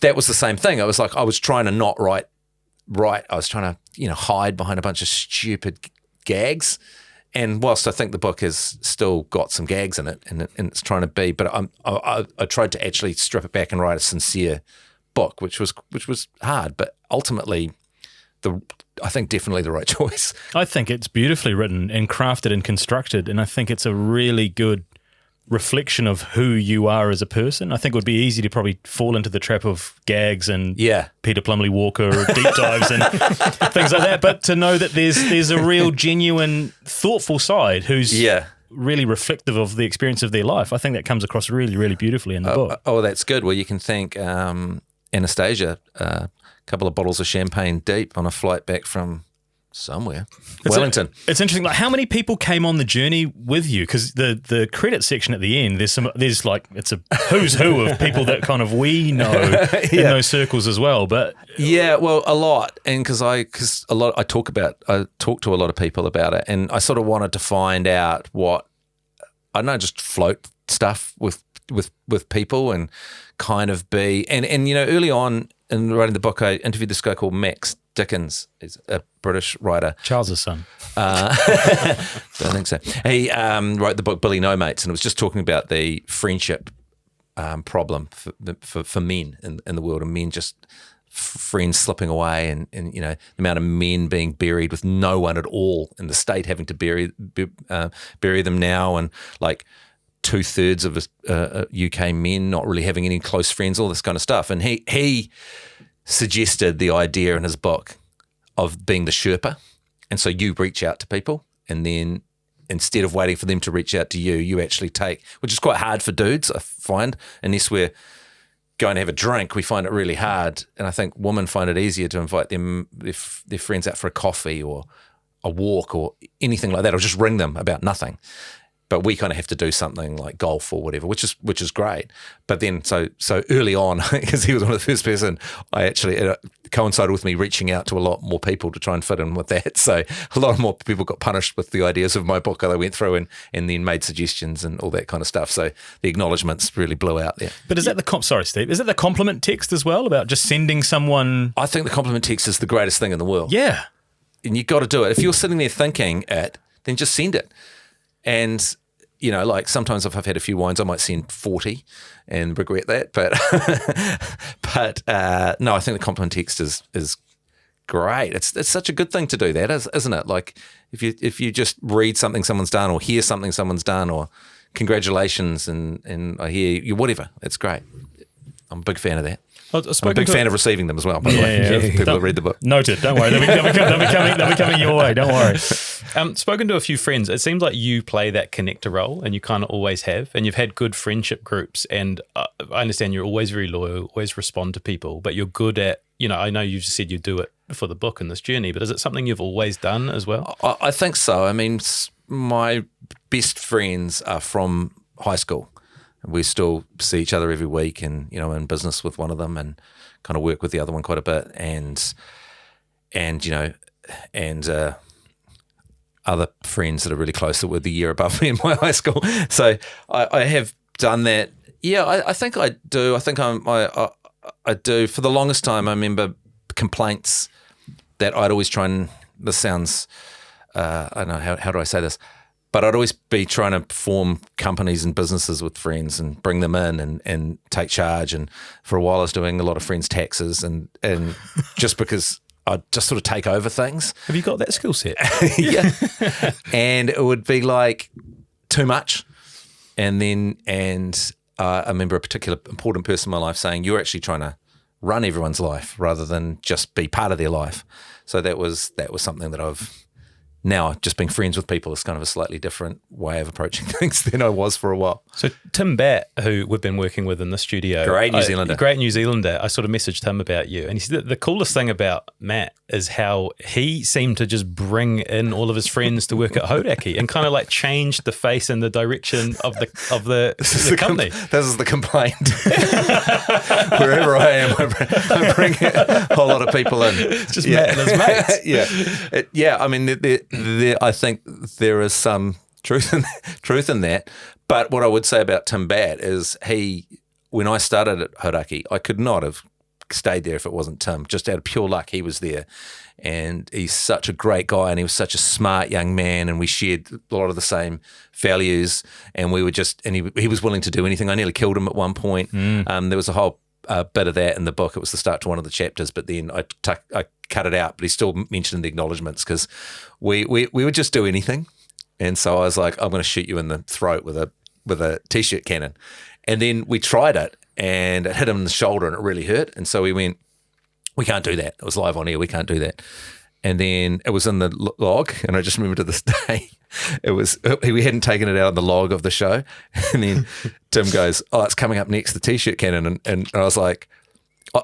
that was the same thing. I was like, I was trying to not write. I was trying to, hide behind a bunch of stupid gags. And whilst I think the book has still got some gags in it, and it's trying to be, but I tried to actually strip it back and write a sincere book, which was hard, but ultimately I think definitely the right choice. I think it's beautifully written and crafted and constructed, and I think it's a really good reflection of who you are as a person. I think it would be easy to probably fall into the trap of gags and Peter Plumley-Walker deep dives and things like that, but to know that there's a real genuine, thoughtful side who's really reflective of the experience of their life. I think that comes across really, really beautifully in the book. Oh, that's good. Well, you can thank Anastasia, couple of bottles of champagne deep on a flight back from somewhere, Wellington. It's interesting. Like, how many people came on the journey with you? Because the credit section at the end, there's like it's a who's who of people that kind of we know in those circles as well. But well, a lot, and because I talk to a lot of people about it, and I sort of wanted to find out what I don't know, just float stuff with people and kind of be and early on in writing the book, I interviewed this guy called Max Dickens. He's a British writer. Charles's son. Don't think so. He wrote the book Billy No Mates, and it was just talking about the friendship problem for men in the world, and men just friends slipping away, and the amount of men being buried with no one at all, and the state having to bury them now, and like 2/3 of UK men not really having any close friends, all this kind of stuff. And he suggested the idea in his book of being the Sherpa. And so you reach out to people, and then instead of waiting for them to reach out to you, you actually take, which is quite hard for dudes, I find, unless we're going to have a drink, we find it really hard. And I think women find it easier to invite their friends out for a coffee or a walk or anything like that, or just ring them about nothing. But we kind of have to do something like golf or whatever, which is great. But then so early on, because he was one of the first person, I actually it coincided with me reaching out to a lot more people to try and fit in with that. So a lot more people got punished with the ideas of my book that I went through and then made suggestions and all that kind of stuff. So the acknowledgements really blew out there. But is that sorry, Steve, is that the compliment text as well, about just sending someone? I think the compliment text is the greatest thing in the world. Yeah. And you've got to do it. If you're sitting there thinking it, then just send it. And like sometimes if I've had a few wines, I might send 40 and regret that. But no, I think the compliment text is great. It's such a good thing to do that, isn't it? Like if you just read something someone's done or hear something someone's done or congratulations and I hear you, whatever, it's great. I'm a big fan of that. I'm a big fan of receiving them as well, by the way. People that read the book. Noted. Don't worry. They'll be coming your way. Don't worry. Spoken to a few friends, it seems like you play that connector role, and you kind of always have, and you've had good friendship groups, and I understand you're always very loyal, always respond to people, but you're good at, I know you've said you do it for the book and this journey, but is it something you've always done as well? I think so. I mean, my best friends are from high school. We still see each other every week, and in business with one of them, and kind of work with the other one quite a bit, and other friends that are really close that were the year above me in my high school. So I have done that. Yeah, I think I do. I think I do. For the longest time, I remember complaints that I'd always try and. This sounds. I don't know how do I say this. But I'd always be trying to form companies and businesses with friends and bring them in and take charge. And for a while I was doing a lot of friends' taxes and just because I'd just sort of take over things. Have you got that skill set? Yeah. And it would be like too much. And I remember a particular important person in my life saying, you're actually trying to run everyone's life rather than just be part of their life. So that was something that I've now just being friends with people is kind of a slightly different way of approaching things than I was for a while. So Tim Batt, who we've been working with in the studio. Great New Zealander. I sort of messaged him about you. And he said that the coolest thing about Matt is how he seemed to just bring in all of his friends to work at Hauraki and kind of like change the face and the direction of the company. This is the complaint. Wherever I am, I bring a whole lot of people in. It's just Matt and his mates. Yeah. I mean, I think there is some truth in that. But what I would say about Tim Batt is when I started at Hauraki, I could not have stayed there if it wasn't Tim. Just out of pure luck, he was there. And he's such a great guy, and he was such a smart young man, and we shared a lot of the same values, and we were he was willing to do anything. I nearly killed him at one point. There was a whole bit of that in the book. It was the start to one of the chapters, but then I cut it out, but he still mentioned the acknowledgements because we would just do anything. And so I was like, I'm going to shoot you in the throat with a T-shirt cannon. And then we tried it, and it hit him in the shoulder, and it really hurt. And so we went, we can't do that. It was live on air. We can't do that. And then it was in the log, and I just remember to this day, we hadn't taken it out of the log of the show. And then Tim goes, oh, it's coming up next, the T-shirt cannon. And I was like,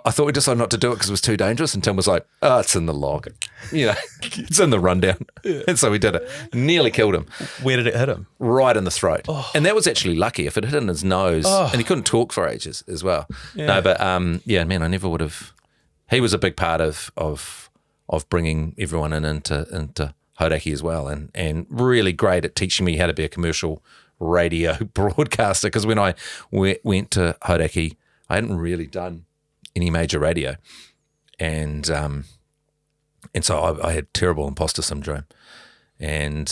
I thought we decided not to do it because it was too dangerous. And Tim was like, oh, it's in the log. It's in the rundown. Yeah. And so we did it. Nearly killed him. Where did it hit him? Right in the throat. Oh. And that was actually lucky. If it hit in his nose, and he couldn't talk for ages as well. Yeah. No, but man, I never would have. He was a big part of bringing everyone into Hauraki as well, and really great at teaching me how to be a commercial radio broadcaster. Because when I went to Hauraki, I hadn't really done any major radio, and so I had terrible imposter syndrome, and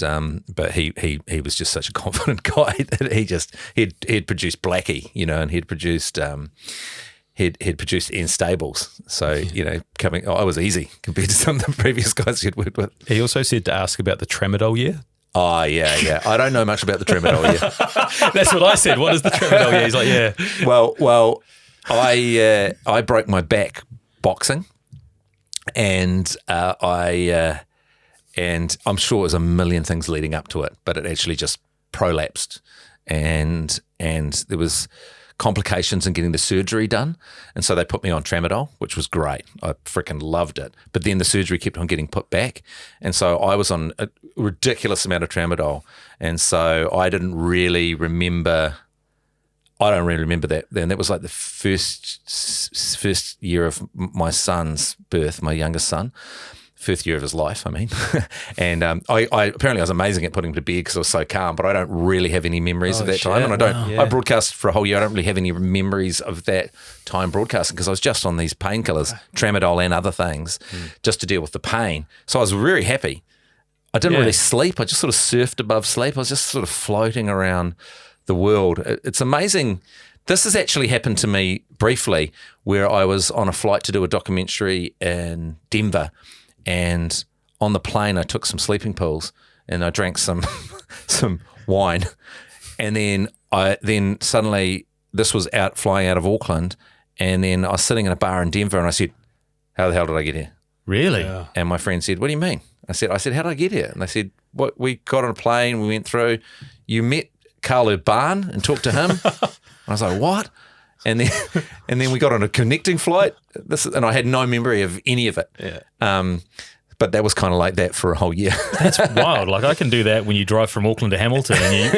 but he was just such a confident guy that he'd produced Blackie, and he'd produced he'd produced Ian Stables, so I was easy compared to some of the previous guys he'd worked with. He also said to ask about the Tramadol year. Oh, yeah. I don't know much about the Tramadol year. That's what I said. What is the Tramadol year? He's like, yeah. Well, I broke my back boxing, and and I'm sure it was a million things leading up to it, but it actually just prolapsed, and there was complications in getting the surgery done, and so they put me on Tramadol, which was great. I freaking loved it. But then the surgery kept on getting put back, and so I was on a ridiculous amount of Tramadol, and so I don't really remember that. Then that was like the first year of my son's birth, my youngest son. First year of his life, I mean. And I apparently I was amazing at putting him to bed because I was so calm, but I don't really have any memories of that time. And I broadcast for a whole year. I don't really have any memories of that time broadcasting because I was just on these painkillers, Tramadol and other things, just to deal with the pain. So I was very happy. I didn't really sleep. I just sort of surfed above sleep. I was just sort of floating around the world. It's amazing. This has actually happened to me briefly where I was on a flight to do a documentary in Denver. And on the plane, I took some sleeping pills and I drank some wine. And then suddenly this was flying out of Auckland. And then I was sitting in a bar in Denver and I said, how the hell did I get here? Really? Yeah. And my friend said, what do you mean? I said, how did I get here? And they said, what? We got on a plane, we went through, you met Carl Urban and talked to him. And I was like, what? And then we got on a connecting flight. And I had no memory of any of it. Yeah. But that was kind of like that for a whole year. That's wild. Like I can do that when you drive from Auckland to Hamilton, and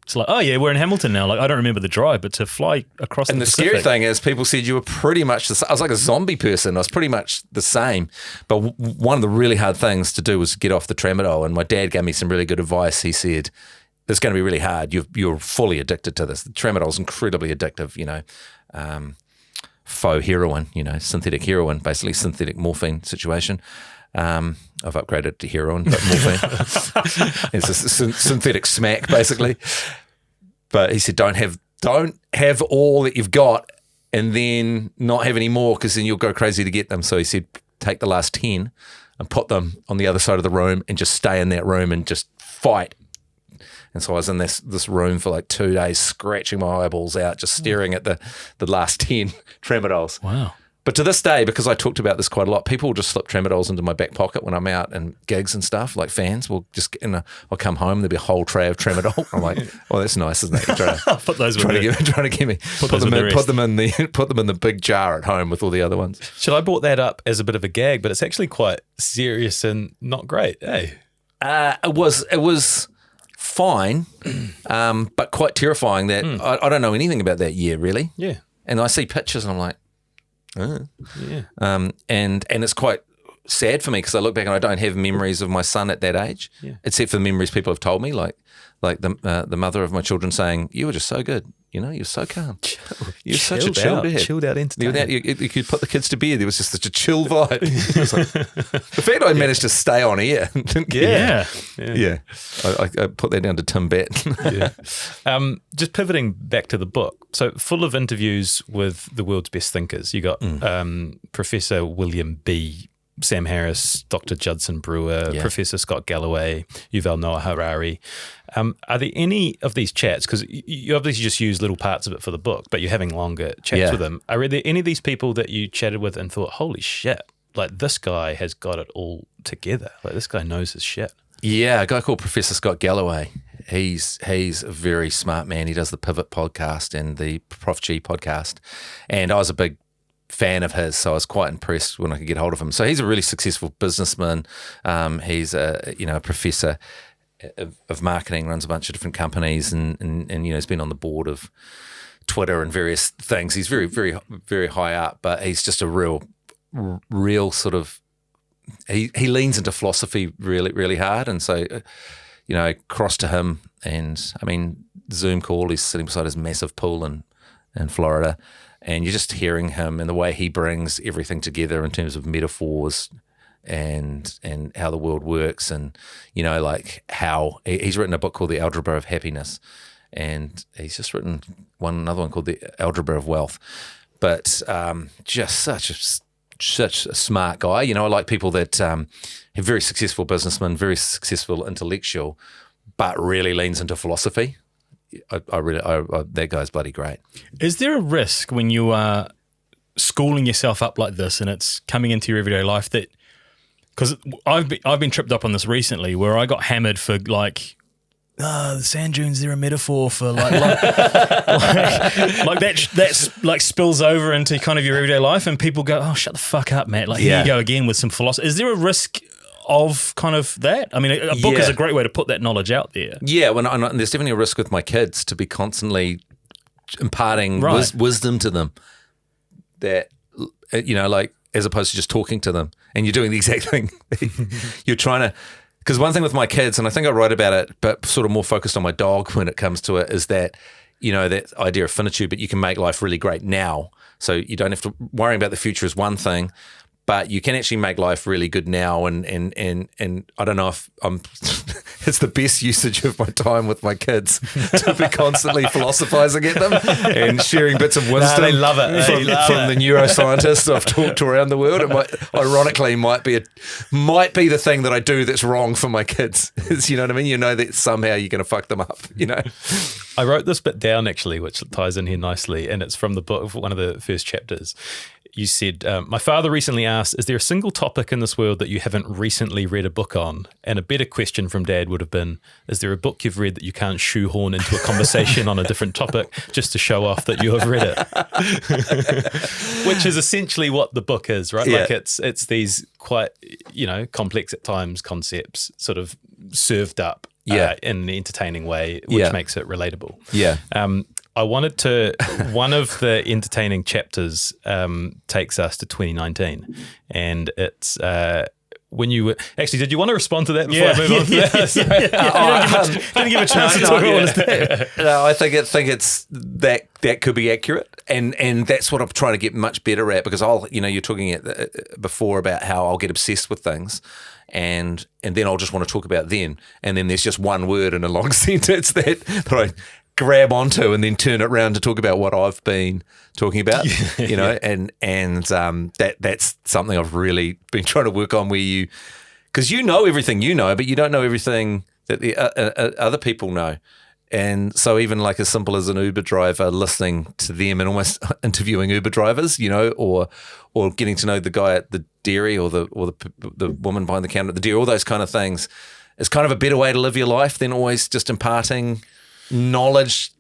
it's like, oh yeah, we're in Hamilton now. Like I don't remember the drive, but to fly across the Pacific. Scary thing is, people said you were pretty much the same. I was like a zombie person. I was pretty much the same. But one of the really hard things to do was get off the Tramadol. And my dad gave me some really good advice. He said, it's going to be really hard. You're fully addicted to this. The Tramadol is incredibly addictive, faux heroin, synthetic heroin, basically synthetic morphine situation. I've upgraded to heroin, but morphine. It's a synthetic smack, basically. But he said, don't have all that you've got and then not have any more because then you'll go crazy to get them. So he said, take the last 10 and put them on the other side of the room and just stay in that room and just fight. And so I was in this room for like 2 days, scratching my eyeballs out, just staring at the last 10 Tramadols. Wow. But to this day, because I talked about this quite a lot, people will just slip Tramadols into my back pocket when I'm out and gigs and stuff. Like fans will just I'll come home, there'll be a whole tray of Tramadol. I'm like, oh, that's nice, isn't it? You're trying to get me. Put them in the big jar at home with all the other ones. Should I brought that up as a bit of a gag, but it's actually quite serious and not great, eh? It was fine, but quite terrifying. That I don't know anything about that year really. Yeah, and I see pictures and I'm like. Yeah. And it's quite sad for me because I look back and I don't have memories of my son at that age, except for the memories people have told me, like the mother of my children saying, "You were just so good, you're so calm, you're such a chilled out entertainer. You could put the kids to bed. There was just such a chill vibe." The fact I managed to stay on air, I put that down to Tim Batt. Just pivoting back to the book. So full of interviews with the world's best thinkers. You got Professor William B. Sam Harris, Dr. Judson Brewer, Professor Scott Galloway, Yuval Noah Harari. Are there any of these chats, because you obviously just use little parts of it for the book, but you're having longer chats with them. Are there any of these people that you chatted with and thought, holy shit, like this guy has got it all together. Like this guy knows his shit. Yeah, a guy called Professor Scott Galloway. He's a very smart man. He does the Pivot podcast and the Prof G podcast. And I was a big fan of his, so I was quite impressed when I could get hold of him. So he's a really successful businessman. He's a professor of marketing, runs a bunch of different companies, and he's been on the board of Twitter and various things. He's very, very, very high up, but he's just a real sort of. He leans into philosophy really, really hard, and so cross to him, and I mean Zoom call. He's sitting beside his massive pool in Florida. And you're just hearing him and the way he brings everything together in terms of metaphors and how the world works, and like how he's written a book called The Algebra of Happiness, and he's just written another one called The Algebra of Wealth. But just such a smart guy. I like people that are very successful businessmen, very successful intellectual, but really leans into philosophy. That guy's bloody great. Is there a risk when you are schooling yourself up like this and it's coming into your everyday life that Because I've been tripped up on this recently, where I got hammered for like, the sand dunes, they're a metaphor for like that's like spills over into kind of your everyday life, and people go, "Oh, shut the fuck up, Matt!" Like here you go again with some philosophy. Is there a risk of kind of that? I mean, a book is a great way to put that knowledge out there. Yeah, and there's definitely a risk with my kids to be constantly imparting wisdom to them. That like as opposed to just talking to them, and you're doing the exact thing. You're trying to. Because one thing with my kids, and I think I write about it, but sort of more focused on my dog when it comes to it, is that, that idea of finitude, but you can make life really great now. So you don't have to worry about the future is one thing, but you can actually make life really good now. And I don't know if it's the best usage of my time with my kids to be constantly philosophizing at them and sharing bits of wisdom. No, they love it. From the neuroscientists I've talked to around the world. It might be the thing that I do that's wrong for my kids. You know what I mean? You know that somehow you're going to fuck them up. I wrote this bit down actually, which ties in here nicely, and it's from the book, one of the first chapters. You said, my father recently asked, is there a single topic in this world that you haven't recently read a book on? And a better question from Dad would have been, is there a book you've read that you can't shoehorn into a conversation on a different topic just to show off that you have read it? Which is essentially what the book is, right? Yeah. Like it's these quite, complex at times concepts sort of served up in an entertaining way, which makes it relatable. Yeah. I wanted to, one of the entertaining chapters takes us to 2019, and it's when you were, actually, did you want to respond to that before I move on to that? Didn't give a chance to talk about it. No, I think it's that could be accurate, and that's what I'm trying to get much better at, because you're talking before about how I'll get obsessed with things. And then I'll just want to talk about them, and then there's just one word in a long sentence that I grab onto and then turn it around to talk about what I've been talking about, and that's something I've really been trying to work on, where because you know everything you know, but you don't know everything that the other people know. And so even like as simple as an Uber driver, listening to them and almost interviewing Uber drivers, or getting to know the guy at the dairy or the woman behind the counter at the dairy, all those kind of things, is kind of a better way to live your life than always just imparting knowledge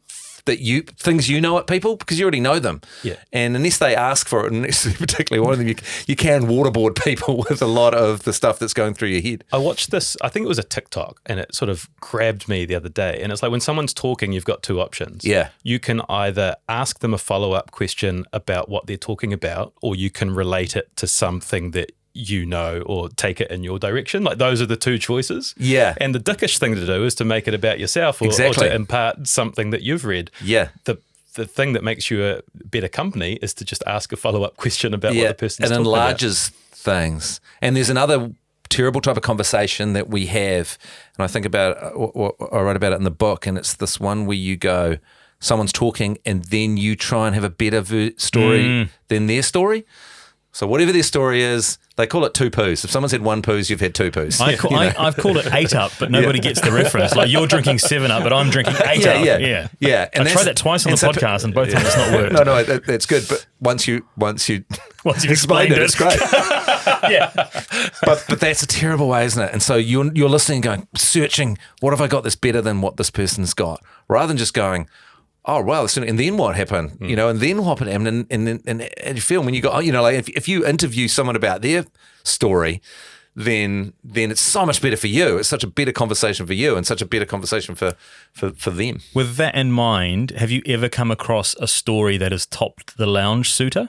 that things you know at people, because you already know them. Yeah. And unless they ask for it, and particularly one of them, you can waterboard people with a lot of the stuff that's going through your head. I watched this, I think it was a TikTok, and it sort of grabbed me the other day. And it's like when someone's talking, you've got two options. Yeah. You can either ask them a follow-up question about what they're talking about, or you can relate it to something that or take it in your direction. Like those are the two choices. Yeah. And the dickish thing to do is to make it about yourself, or to impart something that you've read. Yeah. The thing that makes you a better company is to just ask a follow-up question about what the person's talking about. And enlarges things. And there's another terrible type of conversation that we have, and I think about I write about it in the book, and it's this one where you go, someone's talking and then you try and have a better story than their story. So whatever their story is, they call it two poos. If someone's had one poos, you've had two poos. I've called it 8-Up, but nobody gets the reference. Like you're drinking 7-Up, but I'm drinking 8-Up. Yeah. And I tried that twice on the podcast, and both times it's not worked. No, that's good. But once you explained it, it's great. But that's a terrible way, isn't it? And so you're listening, going, searching, what have I got that's better than what this person's got? Rather than just going, oh, wow, and then what happened? And then what happened? And you feel when you go, like if you interview someone about their story, then it's so much better for you. It's such a better conversation for you, and such a better conversation for them. With that in mind, have you ever come across a story that has topped the lounge suitor?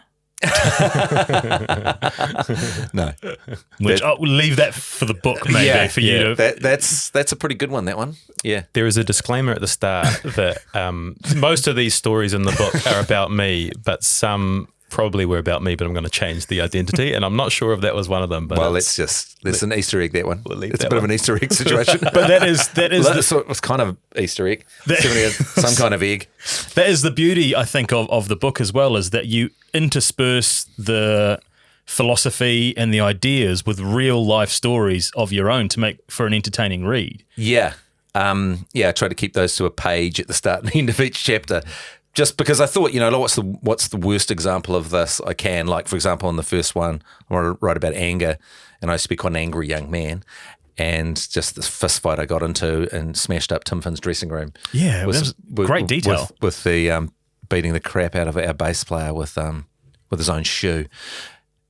No. Which I'll leave that for the book, maybe, for you to... That's a pretty good one, that one. Yeah. There is a disclaimer at the start that most of these stories in the book are about me, but some probably were about me, but I'm going to change the identity, and I'm not sure if that was one of them. But well, that's an Easter egg, that one. It's a bit of an Easter egg situation. But that is it was kind of Easter egg. Some kind of egg. That is the beauty, I think, of the book as well, is that you intersperse the philosophy and the ideas with real life stories of your own to make for an entertaining read. Yeah. I try to keep those to a page at the start and the end of each chapter. just because I thought, what's the worst example of this I can? Like, for example, in the first one, I want to write about anger, and I used to be quite an angry young man, and just this fist fight I got into and smashed up Tim Finn's dressing room. Yeah, that was great detail. With the beating the crap out of our bass player with his own shoe,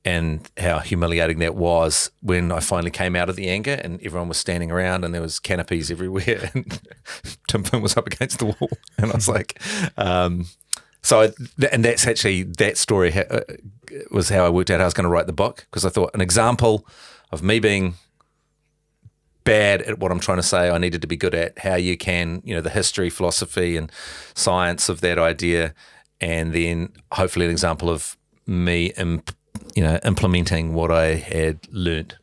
and how humiliating that was when I finally came out of the anger and everyone was standing around and there was canopies everywhere and Tim Finn was up against the wall, and I was like, and that's actually, that story was how I worked out how I was going to write the book, because I thought an example of me being bad at what I'm trying to say, I needed to be good at how you can, the history, philosophy and science of that idea, and then hopefully an example of me implementing what I had learned,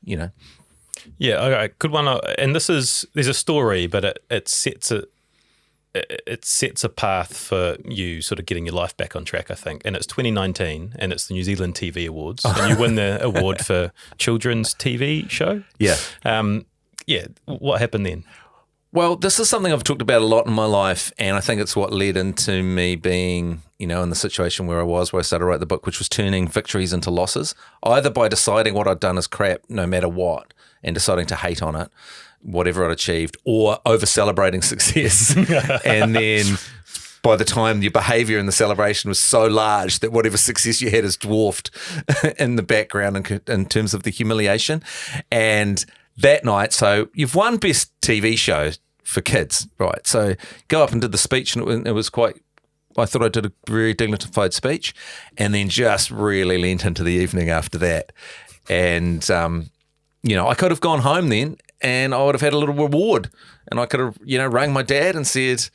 Yeah, okay, good one. And there's a story, but it sets a path for you sort of getting your life back on track, I think. And it's 2019, and it's the New Zealand TV Awards, and you win the award for children's TV show. Yeah. Yeah. What happened then? Well, this is something I've talked about a lot in my life, and I think it's what led into me being, in the situation where I started to write the book, which was turning victories into losses, either by deciding what I'd done is crap no matter what and deciding to hate on it, whatever I'd achieved, or over-celebrating success. And then by the time your behaviour in the celebration was so large that whatever success you had is dwarfed in the background in terms of the humiliation. And that night, so you've won Best TV Show for kids, right? So go up and did the speech, and it was quite, I thought I did a very dignified speech, and then just really leant into the evening after that. And, I could have gone home then and I would have had a little reward, and I could have, rang my dad and said,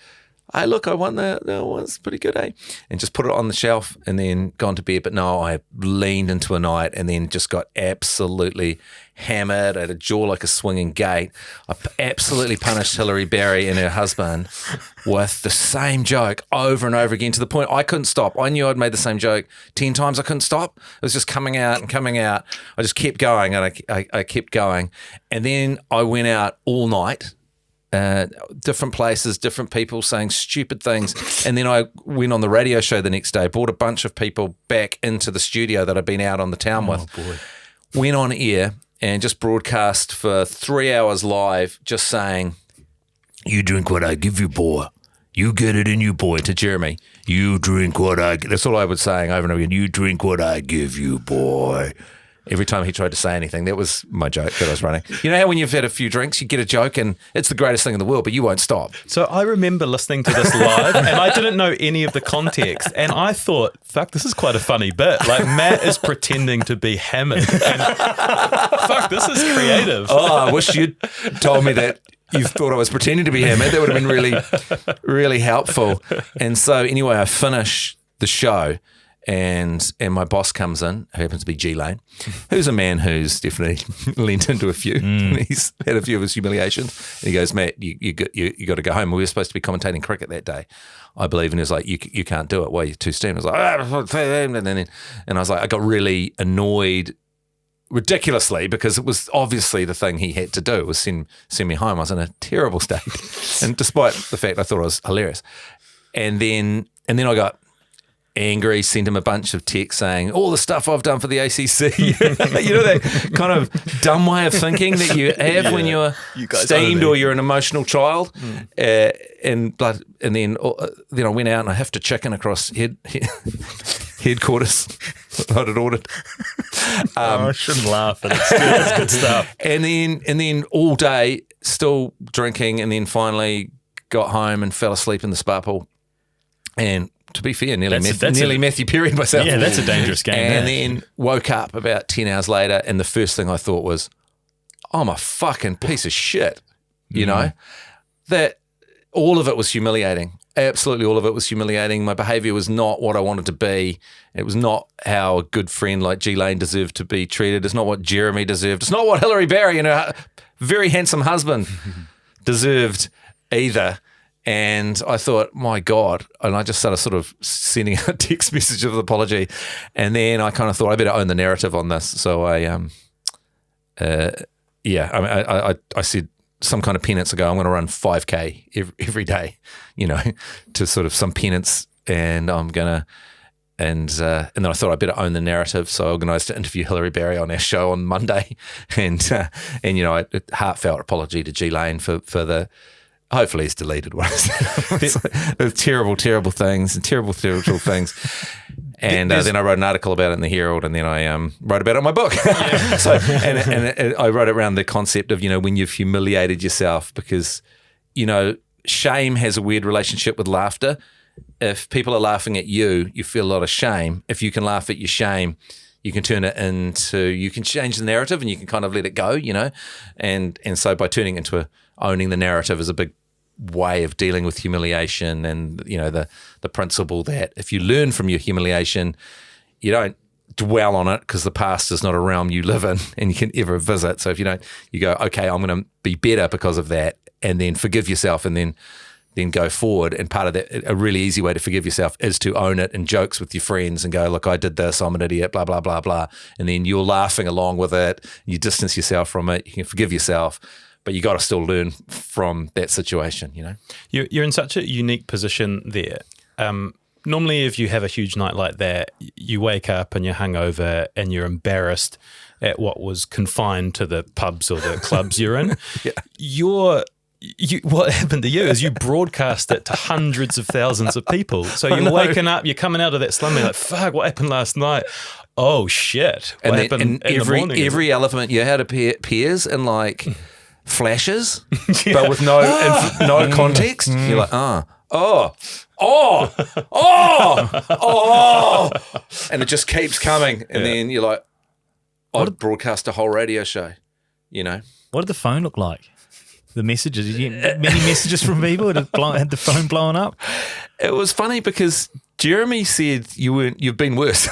hey, look, I won that was pretty good, eh? And just put it on the shelf and then gone to bed. But no, I leaned into a night and then just got absolutely hammered. I had a jaw like a swinging gate. I absolutely punished Hilary Barry and her husband with the same joke over and over again, to the point I couldn't stop. I knew I'd made the same joke 10 times. I couldn't stop. It was just coming out and coming out. I just kept going, and I kept going. And then I went out all night, different places, different people saying stupid things. And then I went on the radio show the next day, brought a bunch of people back into the studio that I'd been out on the town with. Boy. Went on air and just broadcast for 3 hours live, just saying, you drink what I give you, boy. You get it in you, boy, to Jeremy. You drink what I... That's all I was saying over and over again. You drink what I give you, boy. Every time he tried to say anything, that was my joke that I was running. You know how when you've had a few drinks, you get a joke and it's the greatest thing in the world, but you won't stop. So I remember listening to this live, and I didn't know any of the context, and I thought, fuck, this is quite a funny bit. Like, Matt is pretending to be hammered. And, fuck, this is creative. Oh, I wish you'd told me that you thought I was pretending to be hammered. That would have been really, really helpful. And so anyway, I finish the show, and my boss comes in, who happens to be G-Lane, who's a man who's definitely leaned into a few. He's had a few of his humiliations. And he goes, Matt, you got to go home. We were supposed to be commentating cricket that day, I believe. And he was like, you can't do it. Why are you too steamed? I was like, and I was like, I got really annoyed ridiculously, because it was obviously the thing he had to do. It was send me home. I was in a terrible state. And despite the fact I thought I was hilarious. And then I got angry, sent him a bunch of texts saying all the stuff I've done for the ACC. You know, that kind of dumb way of thinking that you have when you're steamed or you're an emotional child. And then I went out and I huffed a chicken across headquarters. I'd ordered. I shouldn't laugh, but it's good stuff. And then all day still drinking, and then finally got home and fell asleep in the spa pool. And to be fair, nearly Matthew Perry'd myself. Yeah, that's a dangerous game. And then woke up about 10 hours later, and the first thing I thought was, I'm a fucking piece of shit. You know? That all of it was humiliating. Absolutely all of it was humiliating. My behaviour was not what I wanted to be. It was not how a good friend like G-Lane deserved to be treated. It's not what Jeremy deserved. It's not what Hilary Barry and her very handsome husband deserved either. And I thought, my God. And I just started sort of sending a text message of apology. And then I kind of thought I better own the narrative on this. So I said some kind of penance ago, I'm going to run 5K every day, you know, to sort of some penance and I'm gonna. And then I thought I better own the narrative, so I organised to interview Hilary Barry on our show on Monday, and you know, a heartfelt apology to G Lane for the. Hopefully, it's deleted what I said. There's terrible things, and then I wrote an article about it in the Herald, and then I wrote about it in my book. Yeah. So and I wrote it around the concept of, you know, when you've humiliated yourself, because, you know, shame has a weird relationship with laughter. If people are laughing at you, you feel a lot of shame. If you can laugh at your shame, you can turn it into, you can change the narrative and you can kind of let it go, you know. And so by turning into owning the narrative is a big way of dealing with humiliation, and, you know, the principle that if you learn from your humiliation, you don't dwell on it, because the past is not a realm you live in and you can ever visit. So if you don't, you go, okay, I'm going to be better because of that, and then forgive yourself, and then go forward. And part of that, a really easy way to forgive yourself is to own it in jokes with your friends and go, look, I did this, I'm an idiot, blah, blah, blah, blah. And then you're laughing along with it, you distance yourself from it, you can forgive yourself, but you got to still learn from that situation, you know? You're in such a unique position there. Normally, if you have a huge night like that, you wake up and you're hungover and you're embarrassed at what was confined to the pubs or the clubs you're in. Yeah. What happened to you is you broadcast it to hundreds of thousands of people. So you're waking up, you're coming out of that slum, you're like, fuck, what happened last night? Oh, shit. What happened in the morning? Every element you had appears in like flashes, but with no context. You're like, oh, and it just keeps coming. And then you're like, I'd broadcast a whole radio show, you know. What did the phone look like? The messages, did you get many messages from people? Had the phone blowing up? It was funny because Jeremy said you've been worse,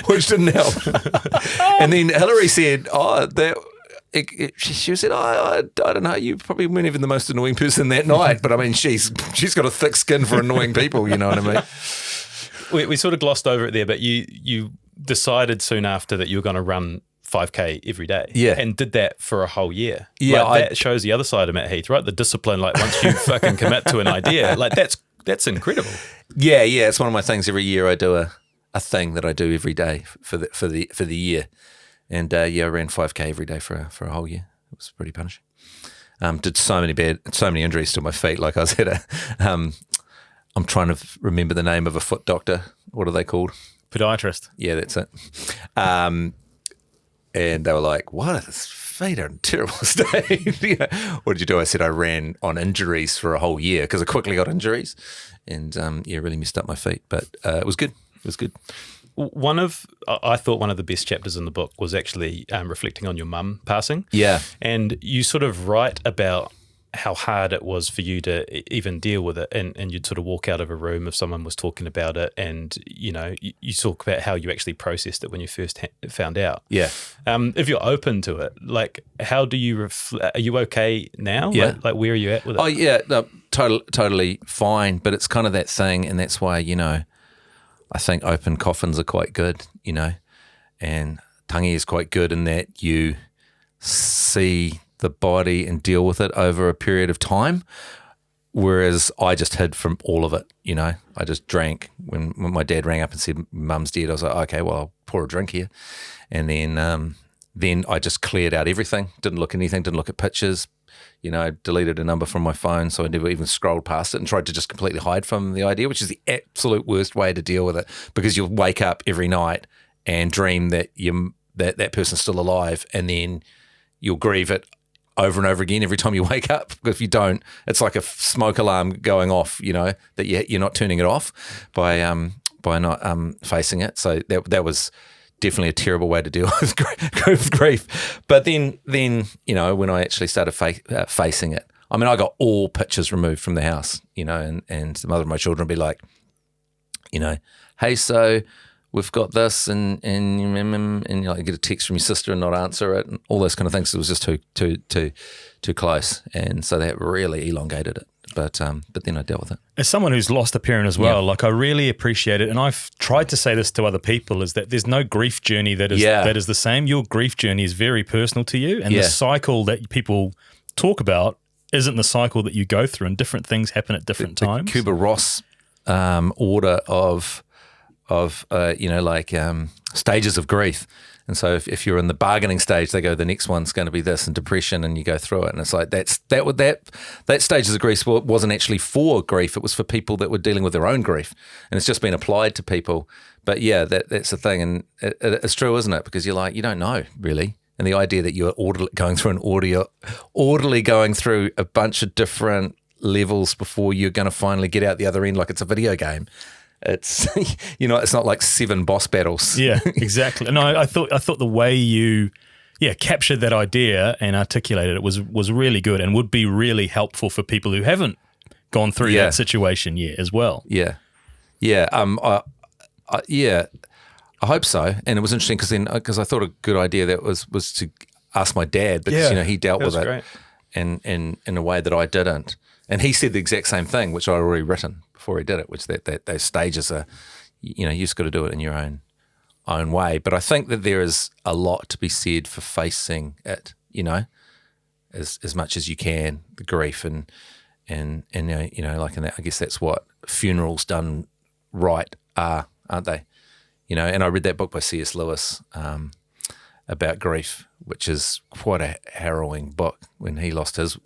which didn't help. And then Hilary said, she said, I don't know, you probably weren't even the most annoying person that night, but I mean, she's got a thick skin for annoying people, you know what I mean? We sort of glossed over it there, but you decided soon after that you were going to run 5K every day, and did that for a whole year. Yeah, like, that shows the other side of Matt Heath, right? The discipline. Like, once you fucking commit to an idea, like that's incredible. Yeah, it's one of my things. Every year I do a thing that I do every day for the year, and I ran 5K every day for a whole year. It was pretty punishing. Did so many injuries to my feet. Like I was at I'm trying to remember the name of a foot doctor. What are they called? Podiatrist. Yeah, that's it. And they were like, what? His feet are in a terrible state. What did you do? I said I ran on injuries for a whole year because I quickly got injuries, and really messed up my feet. But it was good. It was good. I thought one of the best chapters in the book was actually reflecting on your mum passing. Yeah. And you sort of write about how hard it was for you to even deal with it, and you'd sort of walk out of a room if someone was talking about it, and you talk about how you actually processed it when you first found out. Yeah. If you're open to it, like, how do you are you okay now? Yeah. Like where are you at with it? Oh yeah, no, totally fine. But it's kind of that thing, and that's why, I think open coffins are quite good, and tangi is quite good in that you see the body and deal with it over a period of time, whereas I just hid from all of it. I just drank when my dad rang up and said mum's dead. I was like, okay, well, I'll pour a drink here, and then I just cleared out everything, didn't look at anything, didn't look at pictures, deleted a number from my phone, so I never even scrolled past it, and tried to just completely hide from the idea, which is the absolute worst way to deal with it, because you'll wake up every night and dream that that person's still alive, and then you'll grieve it over and over again every time you wake up. Because if you don't, it's like a smoke alarm going off, that you're not turning it off by not facing it. So that was definitely a terrible way to deal with grief. But then when I actually started facing it, I mean, I got all pictures removed from the house, and the mother of my children would be like, hey, so we've got this, and you get a text from your sister and not answer it, and all those kind of things. It was just too close, and so that really elongated it. But then I dealt with it. As someone who's lost a parent as well, like, I really appreciate it, and I've tried to say this to other people, is that there's no grief journey that is the same. Your grief journey is very personal to you, and the cycle that people talk about isn't the cycle that you go through, and different things happen at different times. The Kubler-Ross order of stages of grief. And so if you're in the bargaining stage, they go, the next one's going to be this, and depression, and you go through it. And it's like that stages of grief wasn't actually for grief. It was for people that were dealing with their own grief. And it's just been applied to people. But yeah, that's the thing. And it's true, isn't it? Because you're like, you don't know really. And the idea that you're orderly going through a bunch of different levels before you're going to finally get out the other end, like it's a video game. It's it's not like 7 boss battles. Yeah, exactly. No, I thought the way you captured that idea and articulated it was really good, and would be really helpful for people who haven't gone through that situation yet as well. Yeah. I hope so. And it was interesting because I thought a good idea that was to ask my dad, because he dealt with it in a way that I didn't. And he said the exact same thing, which I'd already written before he did it, which that those stages are, you just got to do it in your own way. But I think that there is a lot to be said for facing it, as much as you can, the grief and like in that, I guess that's what funerals done right are, aren't they? And I read that book by C.S. Lewis about grief, which is quite a harrowing book when he lost his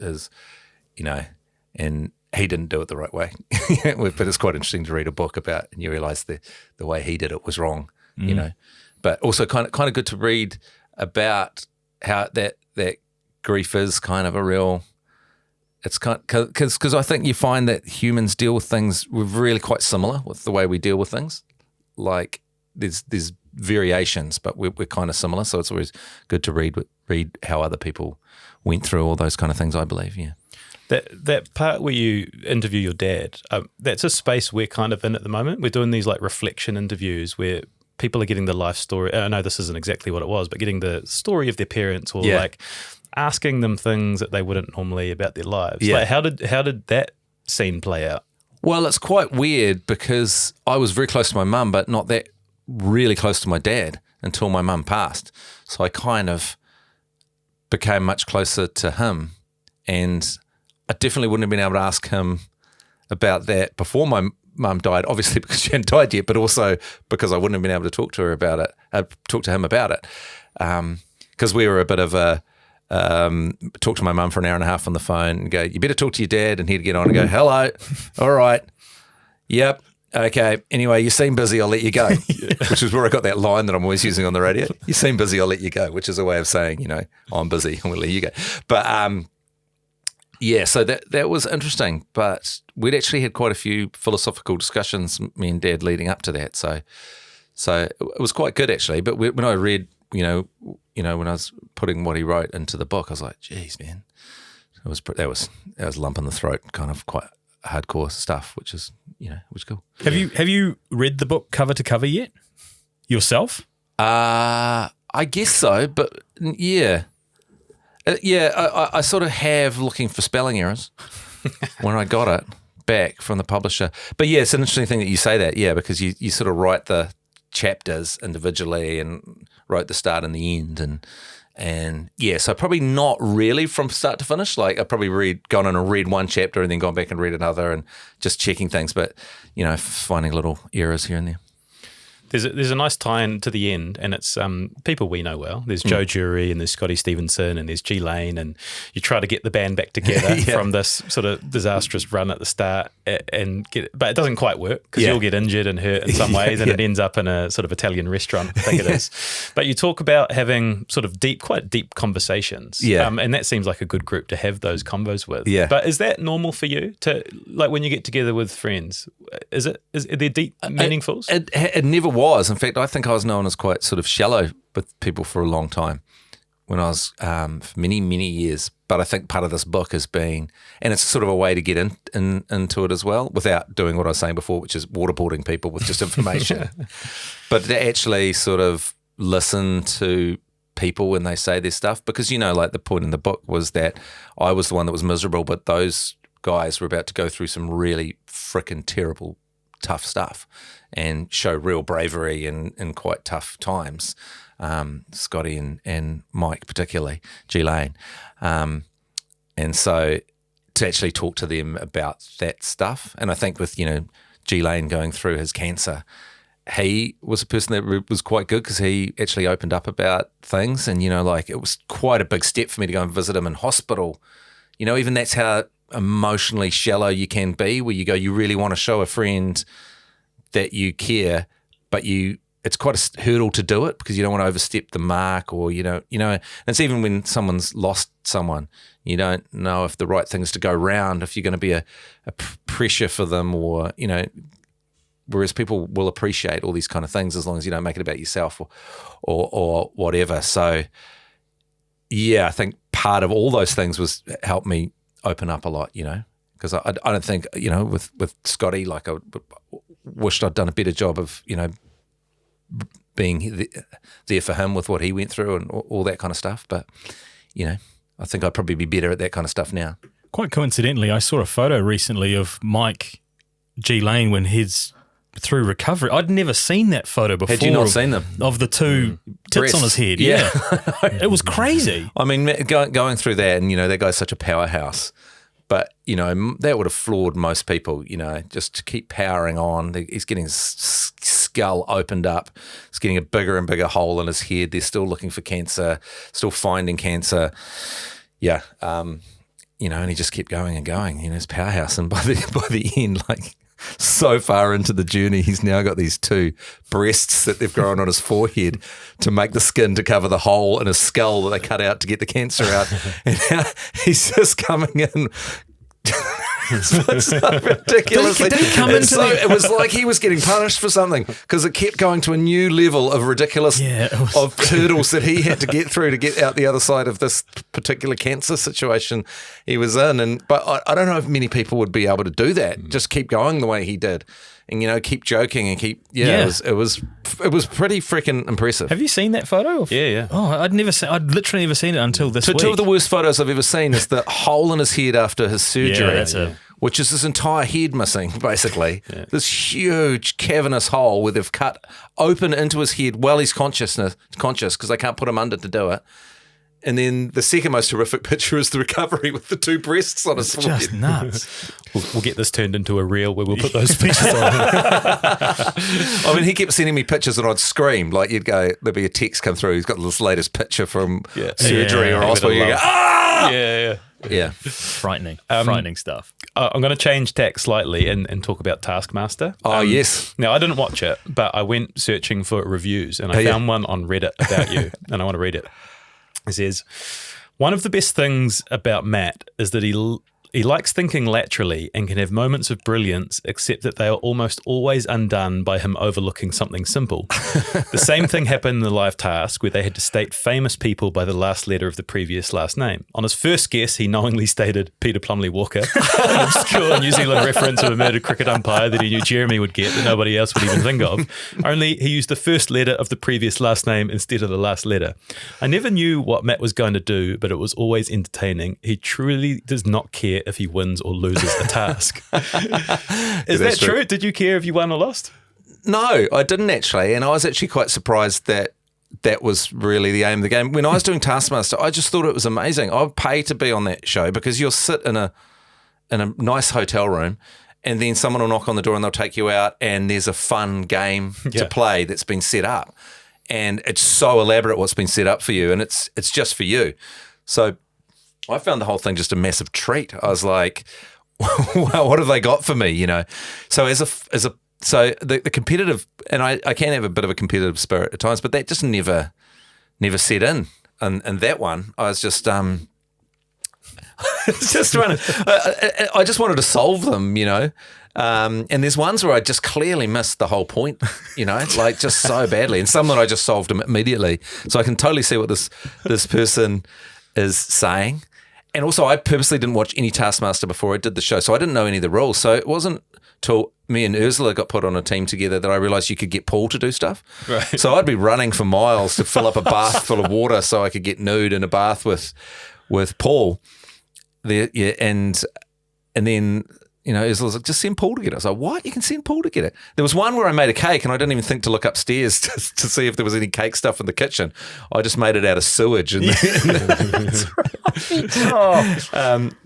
and he didn't do it the right way. But it's quite interesting to read a book about, and you realise the way he did it was wrong, But also kind of good to read about how that grief is kind of a real. It's because I think you find that humans deal with things. We're really quite similar with the way we deal with things. Like there's variations, but we're kind of similar. So it's always good to read how other people went through all those kind of things. I believe, yeah. That part where you interview your dad, that's a space we're kind of in at the moment. We're doing these like reflection interviews where people are getting the life story. I know this isn't exactly what it was, but getting the story of their parents, or like asking them things that they wouldn't normally about their lives. Yeah. Like how did that scene play out? Well, it's quite weird because I was very close to my mum, but not that really close to my dad until my mum passed. So I kind of became much closer to him, and I definitely wouldn't have been able to ask him about that before my mum died, obviously because she hadn't died yet, but also because I wouldn't have been able to talk to him about it. Because we were a bit of a, talk to my mum for an hour and a half on the phone and go, you better talk to your dad, and he'd get on and go, hello, all right, yep, okay, anyway, you seem busy, I'll let you go, which is where I got that line that I'm always using on the radio, you seem busy, I'll let you go, which is a way of saying, I'm busy, I'm going to let you go. But yeah, so that was interesting, but we'd actually had quite a few philosophical discussions, me and Dad, leading up to that. So it was quite good actually. But when I read, when I was putting what he wrote into the book, I was like, "Geez, man, that was a lump in the throat, kind of quite hardcore stuff," which is was cool. Have you read the book cover to cover yet yourself? I guess so, but yeah. I sort of have, looking for spelling errors when I got it back from the publisher. But yeah, it's an interesting thing that you say that, because you sort of write the chapters individually and wrote the start and the end. And so probably not really from start to finish. Like I probably gone in and read one chapter and then gone back and read another and just checking things, but, finding little errors here and there. There's a nice tie-in to the end, and it's people we know well. There's Joe Jury, and there's Scotty Stevenson, and there's G Lane, and you try to get the band back together from this sort of disastrous run at the start, but it doesn't quite work because you'll get injured and hurt in some ways, and it ends up in a sort of Italian restaurant, I think it is. But you talk about having sort of quite deep conversations, and that seems like a good group to have those convos with. Yeah. But is that normal for you to, like, when you get together with friends? Are there deep meaningfuls? It never was. In fact, I think I was known as quite sort of shallow with people for a long time when I was for many, many years. But I think part of this book has been, and it's sort of a way to get into it as well without doing what I was saying before, which is waterboarding people with just information. But to actually sort of listen to people when they say this stuff, because, like the point in the book was that I was the one that was miserable, but those guys were about to go through some really frickin' terrible, tough stuff and show real bravery in quite tough times. Scotty and Mike particularly, G Lane. And so to actually talk to them about that stuff. And I think with, G Lane going through his cancer, he was a person that was quite good because he actually opened up about things. And, it was quite a big step for me to go and visit him in hospital. Even that's how emotionally shallow you can be, where you really want to show a friend that you care, but it's quite a hurdle to do it because you don't want to overstep the mark, or and it's even when someone's lost someone, you don't know if the right thing is to go round, if you're going to be a pressure for them, or whereas people will appreciate all these kind of things as long as you don't make it about yourself or whatever. So yeah, I think part of all those things was help me open up a lot, because I don't think, with Scotty, like I wished I'd done a better job of, being there for him with what he went through and all that kind of stuff. But, I think I'd probably be better at that kind of stuff now. Quite coincidentally, I saw a photo recently of Mike G. Lane when he's through recovery. I'd never seen that photo before. Had you not seen them? Of the two tits on his head. Yeah. It was crazy. I mean, going through that, and, that guy's such a powerhouse. But, that would have floored most people, just to keep powering on. He's getting his skull opened up. He's getting a bigger and bigger hole in his head. They're still looking for cancer, still finding cancer. Yeah. And he just kept going and going, his powerhouse. And by the end, so far into the journey, he's now got these two breasts that they've grown on his forehead to make the skin to cover the hole in his skull that they cut out to get the cancer out. And now he's just coming in. It's so ridiculous. It was like he was getting punished for something because it kept going to a new level of ridiculous of hurdles that he had to get through to get out the other side of this particular cancer situation he was in. But I don't know if many people would be able to do that. Just keep going the way he did, and keep joking and keep. It was pretty freaking impressive. Have you seen that photo? Yeah. Oh, I'd literally never seen it until this week. Two of the worst photos I've ever seen is the hole in his head after his surgery. Which is his entire head missing, basically. Yeah. This huge cavernous hole where they've cut open into his head while he's conscious because they can't put him under to do it. And then the second most horrific picture is the recovery with the two breasts on his forehead. Just nuts. We'll get this turned into a reel where we'll put those pictures on. I mean, he kept sending me pictures and I'd scream. Like there'd be a text come through. He's got this latest picture from surgery or hospital. You go, ah! Yeah. Frightening stuff. I'm going to change tack slightly and talk about Taskmaster. Yes. Now, I didn't watch it, but I went searching for reviews and I found one on Reddit about you, and I want to read it. It says, one of the best things about Matt is that he likes thinking laterally and can have moments of brilliance, except that they are almost always undone by him overlooking something simple. The same thing happened in the live task where they had to state famous people by the last letter of the previous last name. On his first guess, he knowingly stated Peter Plumley-Walker, an obscure New Zealand reference of a murdered cricket umpire that he knew Jeremy would get that nobody else would even think of. Only he used the first letter of the previous last name instead of the last letter. I never knew what Matt was going to do, but it was always entertaining. He truly does not care if he wins or loses a task. Is that true? Did you care if you won or lost? No, I didn't actually. And I was actually quite surprised that was really the aim of the game. When I was doing Taskmaster, I just thought it was amazing. I would pay to be on that show because you'll sit in a nice hotel room and then someone will knock on the door and they'll take you out and there's a fun game to play that's been set up. And it's so elaborate what's been set up for you, and it's just for you. So I found the whole thing just a massive treat. I was like, well, what have they got for me, So so the competitive, and I can have a bit of a competitive spirit at times, but that just never set in. And that one, I was just just trying to, I just wanted to solve them, and there's ones where I just clearly missed the whole point, like just so badly, and some that I just solved them immediately. So I can totally see what this person is saying. And also, I purposely didn't watch any Taskmaster before I did the show, so I didn't know any of the rules. So it wasn't till me and Ursula got put on a team together that I realised you could get Paul to do stuff. Right. So I'd be running for miles to fill up a bath full of water so I could get nude in a bath with Paul. And then Ursula's like, just send Paul to get it. I was like, what? You can send Paul to get it? There was one where I made a cake and I didn't even think to look upstairs to see if there was any cake stuff in the kitchen. I just made it out of sewage.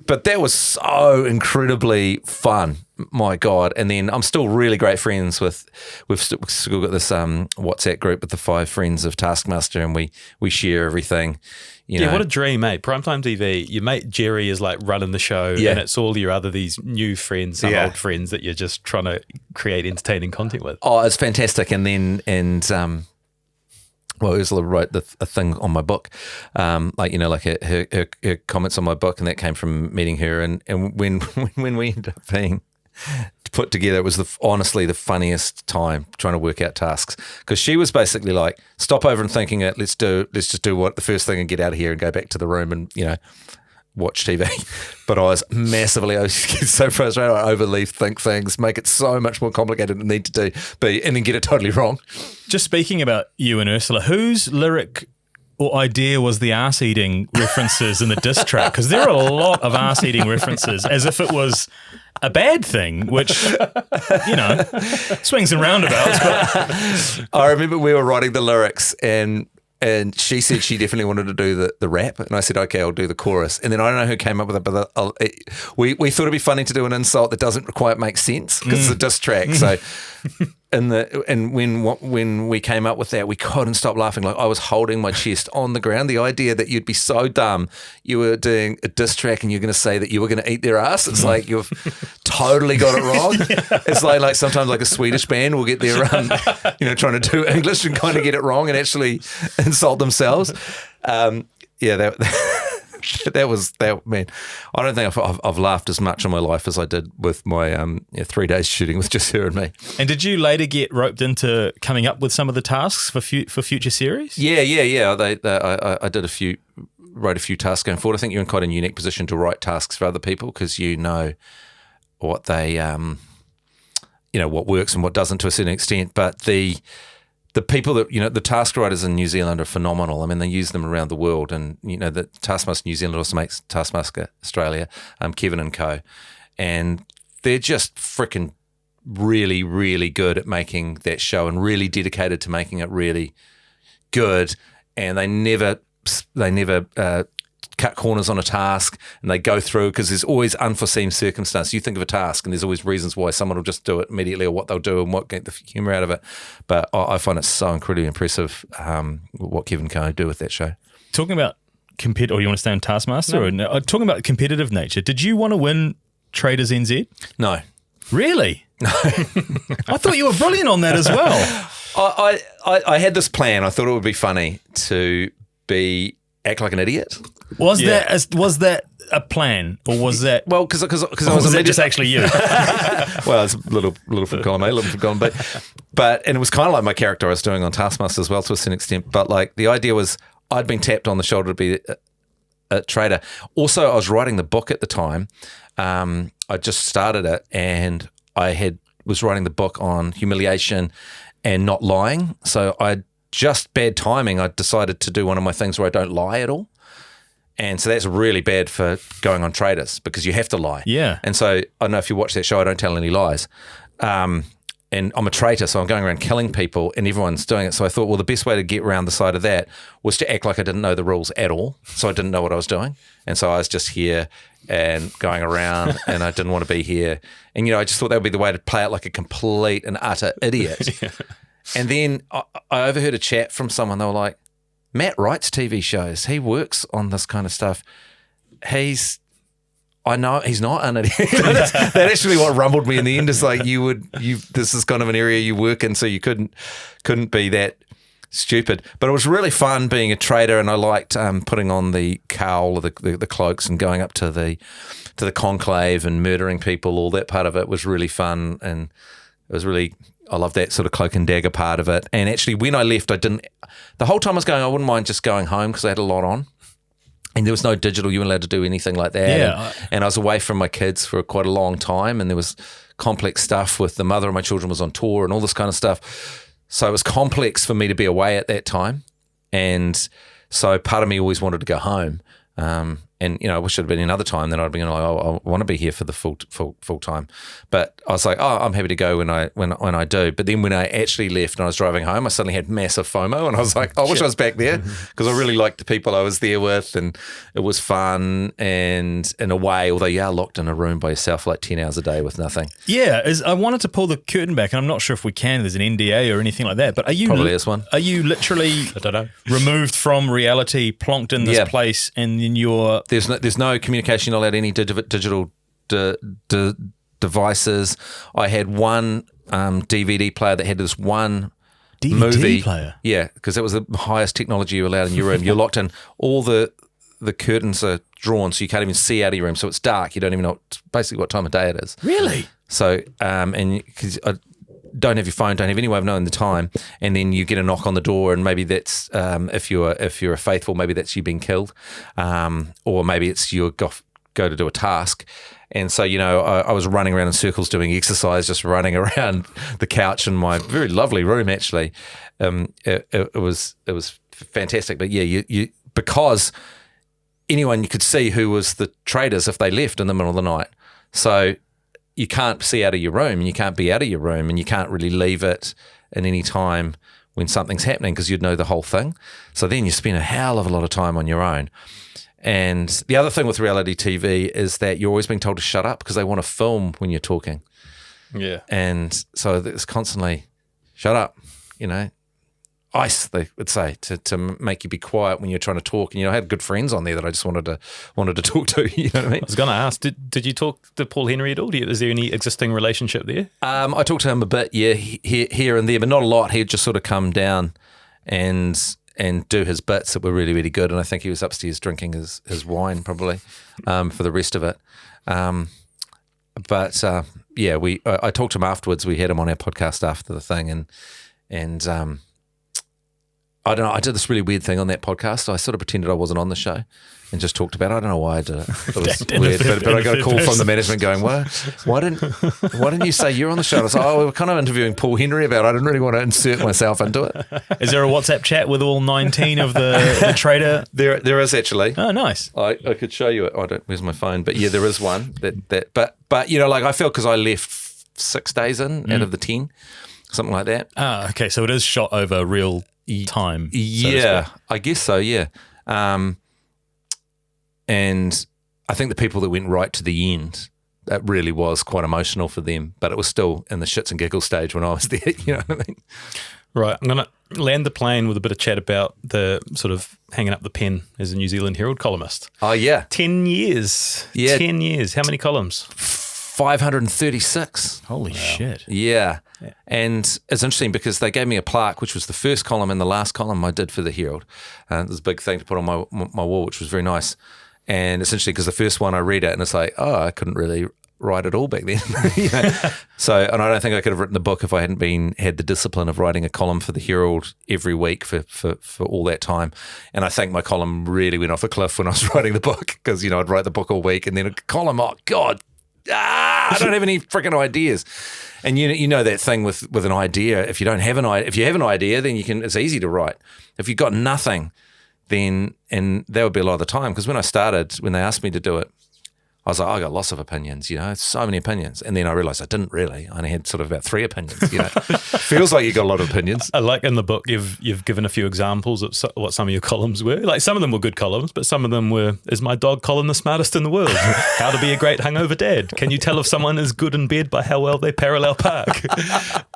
But that was so incredibly fun. My God. And then I'm still really great friends we've still got this WhatsApp group with the 5 friends of Taskmaster, and we share everything. You know. What a dream, mate. Primetime TV, your mate Jerry is like running the show, and it's all your these new friends, some old friends that you're just trying to create entertaining content with. Oh, it's fantastic. And then, Ursula wrote a thing on my book, her comments on my book, and that came from meeting her. And when we ended up being put together, it was honestly the funniest time trying to work out tasks, because she was basically like, stop over and thinking it, let's just do what the first thing and get out of here and go back to the room and watch TV. But I was massively, I was so frustrated. I think things, make it so much more complicated than it need to be, and then get it totally wrong. Just speaking about you and Ursula, whose lyric or idea was the arse-eating references in the diss track? Because there are a lot of arse-eating references, as if it was a bad thing, which, swings and roundabouts. But I remember we were writing the lyrics, and she said she definitely wanted to do the rap, and I said, okay, I'll do the chorus. And then I don't know who came up with it, but we thought it'd be funny to do an insult that doesn't quite make sense because it's a diss track. So when we came up with that, we couldn't stop laughing. Like, I was holding my chest on the ground. The idea that you'd be so dumb, you were doing a diss track and you're going to say that you were going to eat their ass. It's like you've totally got it wrong. It's like sometimes like a Swedish band will get their trying to do English and kind of get it wrong and actually insult themselves. That was that, man. I don't think I've laughed as much in my life as I did with my 3 days shooting with just her and me. And did you later get roped into coming up with some of the tasks for future series? Yeah. I did wrote a few tasks going forward. I think you're in quite a unique position to write tasks for other people because you know what they, what works and what doesn't to a certain extent. But the people that, the task writers in New Zealand are phenomenal. I mean, they use them around the world. And, the Taskmaster New Zealand also makes Taskmaster Australia, Kevin and co. And they're just freaking really, really good at making that show and really dedicated to making it really good. And they never cut corners on a task, and they go through because there's always unforeseen circumstances. You think of a task and there's always reasons why someone will just do it immediately or what they'll do and what get the humour out of it. But I find it so incredibly impressive what Kevin can do with that show. Talking about or you want to stay on Taskmaster? No. Or talking about competitive nature, did you want to win Traitors NZ? No. Really? No. I thought you were brilliant on that as well. I had this plan. I thought it would be funny to act like an idiot. Was that a plan, or was that? Well, because I was that just actually you? Well, it's a little from column A, a little from column B, and it was kind of like my character I was doing on Taskmaster as well to a certain extent. But like the idea was, I'd been tapped on the shoulder to be a traitor. Also, I was writing the book at the time. I just started it, and was writing the book on humiliation and not lying. So bad timing. I decided to do one of my things where I don't lie at all. And so that's really bad for going on Traitors because you have to lie. Yeah. And so I don't know if you watch that show, I don't tell any lies. And I'm a traitor, so I'm going around killing people and everyone's doing it. So I thought, well, the best way to get around the side of that was to act like I didn't know the rules at all. So I didn't know what I was doing. And so I was just here and going around and I didn't want to be here. And, I just thought that would be the way to play it like a complete and utter idiot. Yeah. And then I overheard a chat from someone. They were like, Matt writes TV shows. He works on this kind of stuff. I know he's not an idiot. That's actually what rumbled me in the end. Is like this is kind of an area you work in, so you couldn't be that stupid. But it was really fun being a traitor, and I liked putting on the cowl, the cloaks, and going up to the conclave and murdering people. All that part of it was really fun, and it was really. I love that sort of cloak and dagger part of it. And actually, when I left, the whole time I was going, I wouldn't mind just going home because I had a lot on. And there was no digital, you weren't allowed to do anything like that. Yeah. And I was away from my kids for quite a long time, and there was complex stuff with the mother of my children was on tour and all this kind of stuff. So it was complex for me to be away at that time. And so part of me always wanted to go home. And And, I wish it had been another time, then I'd been like, I want to be here for the full time. But I was like, I'm happy to go when I do. But then when I actually left and I was driving home, I suddenly had massive FOMO, and I was like, I wish I was back there, because I really liked the people I was there with, and it was fun. And in a way, although you are locked in a room by yourself for like 10 hours a day with nothing. Yeah, I wanted to pull the curtain back, and I'm not sure if we can. There's an NDA or anything like that. But are you Probably is one. Are you literally I don't know. removed from reality, plonked in this place, and then you're There's no communication. You're not allowed any digital devices. I had one DVD player that had this one DVD movie player? Yeah, because that was the highest technology you're allowed in your room. You're locked in. All the curtains are drawn, so you can't even see out of your room. So it's dark. You don't even know basically what time of day it is. Really? So, and because don't have your phone, don't have any way of knowing the time, and then you get a knock on the door, and maybe that's if you're a faithful, maybe that's you being killed, or maybe it's you go to do a task. And so, I was running around in circles doing exercise, just running around the couch in my very lovely room. Actually, it was fantastic. But yeah, you because anyone you could see who was the traitors if they left in the middle of the night. So you can't see out of your room, and you can't be out of your room, and you can't really leave it at any time when something's happening, because you'd know the whole thing. So then you spend a hell of a lot of time on your own. And the other thing with reality TV is that you're always being told to shut up, because they want to film when you're talking. Yeah. And so it's constantly, shut up, ice, they would say, to make you be quiet when you're trying to talk. And I had good friends on there that I just wanted to talk to. You know what I mean? I was going to ask, did you talk to Paul Henry at all? Is there any existing relationship there? I talked to him a bit, yeah, here and there, but not a lot. He'd just sort of come down and do his bits that were really, really good. And I think he was upstairs drinking his wine probably for the rest of it. But I talked to him afterwards. We had him on our podcast after the thing, and I don't know, I did this really weird thing on that podcast. I sort of pretended I wasn't on the show and just talked about it. I don't know why I did it. It was weird, but I got a call from the management going, why didn't you say you're on the show? I was like, we were kind of interviewing Paul Henry about it. I didn't really want to insert myself into it. Is there a WhatsApp chat with all 19 of the traitor? There is actually. Oh, nice. I could show you it. Where's my phone? But yeah, there is one. But I feel because I left 6 days in out of the 10, something like that. Ah, okay. So it is shot over real time. Yeah, I guess so, yeah. And I think the people that went right to the end, that really was quite emotional for them, but it was still in the shits and giggles stage when I was there, you know what I mean? Right, I'm going to land the plane with a bit of chat about the sort of hanging up the pen as a New Zealand Herald columnist. Oh, yeah. 10 years. Yeah. 10 years. How many columns? 536. Holy shit. Yeah. And it's interesting because they gave me a plaque, which was the first column and the last column I did for the Herald. It was a big thing to put on my wall, which was very nice. And it's interesting because the first one I read it and it's like, I couldn't really write it all back then. So, and I don't think I could have written the book if I hadn't had the discipline of writing a column for the Herald every week for all that time. And I think my column really went off a cliff when I was writing the book because, I'd write the book all week and then a column, oh God, I don't have any freaking ideas. And you know that thing with an idea, if you have an idea, then it's easy to write. If you've got nothing, then, and that would be a lot of the time, because when I started, when they asked me to do it, I was like, I got lots of opinions, so many opinions. And then I realized I didn't really. I only had sort of about 3 opinions, Feels like you got a lot of opinions. I like in the book, you've given a few examples of what some of your columns were. Like some of them were good columns, but some of them were, is my dog Colin the smartest in the world? How to be a great hungover dad? Can you tell if someone is good in bed by how well they parallel park?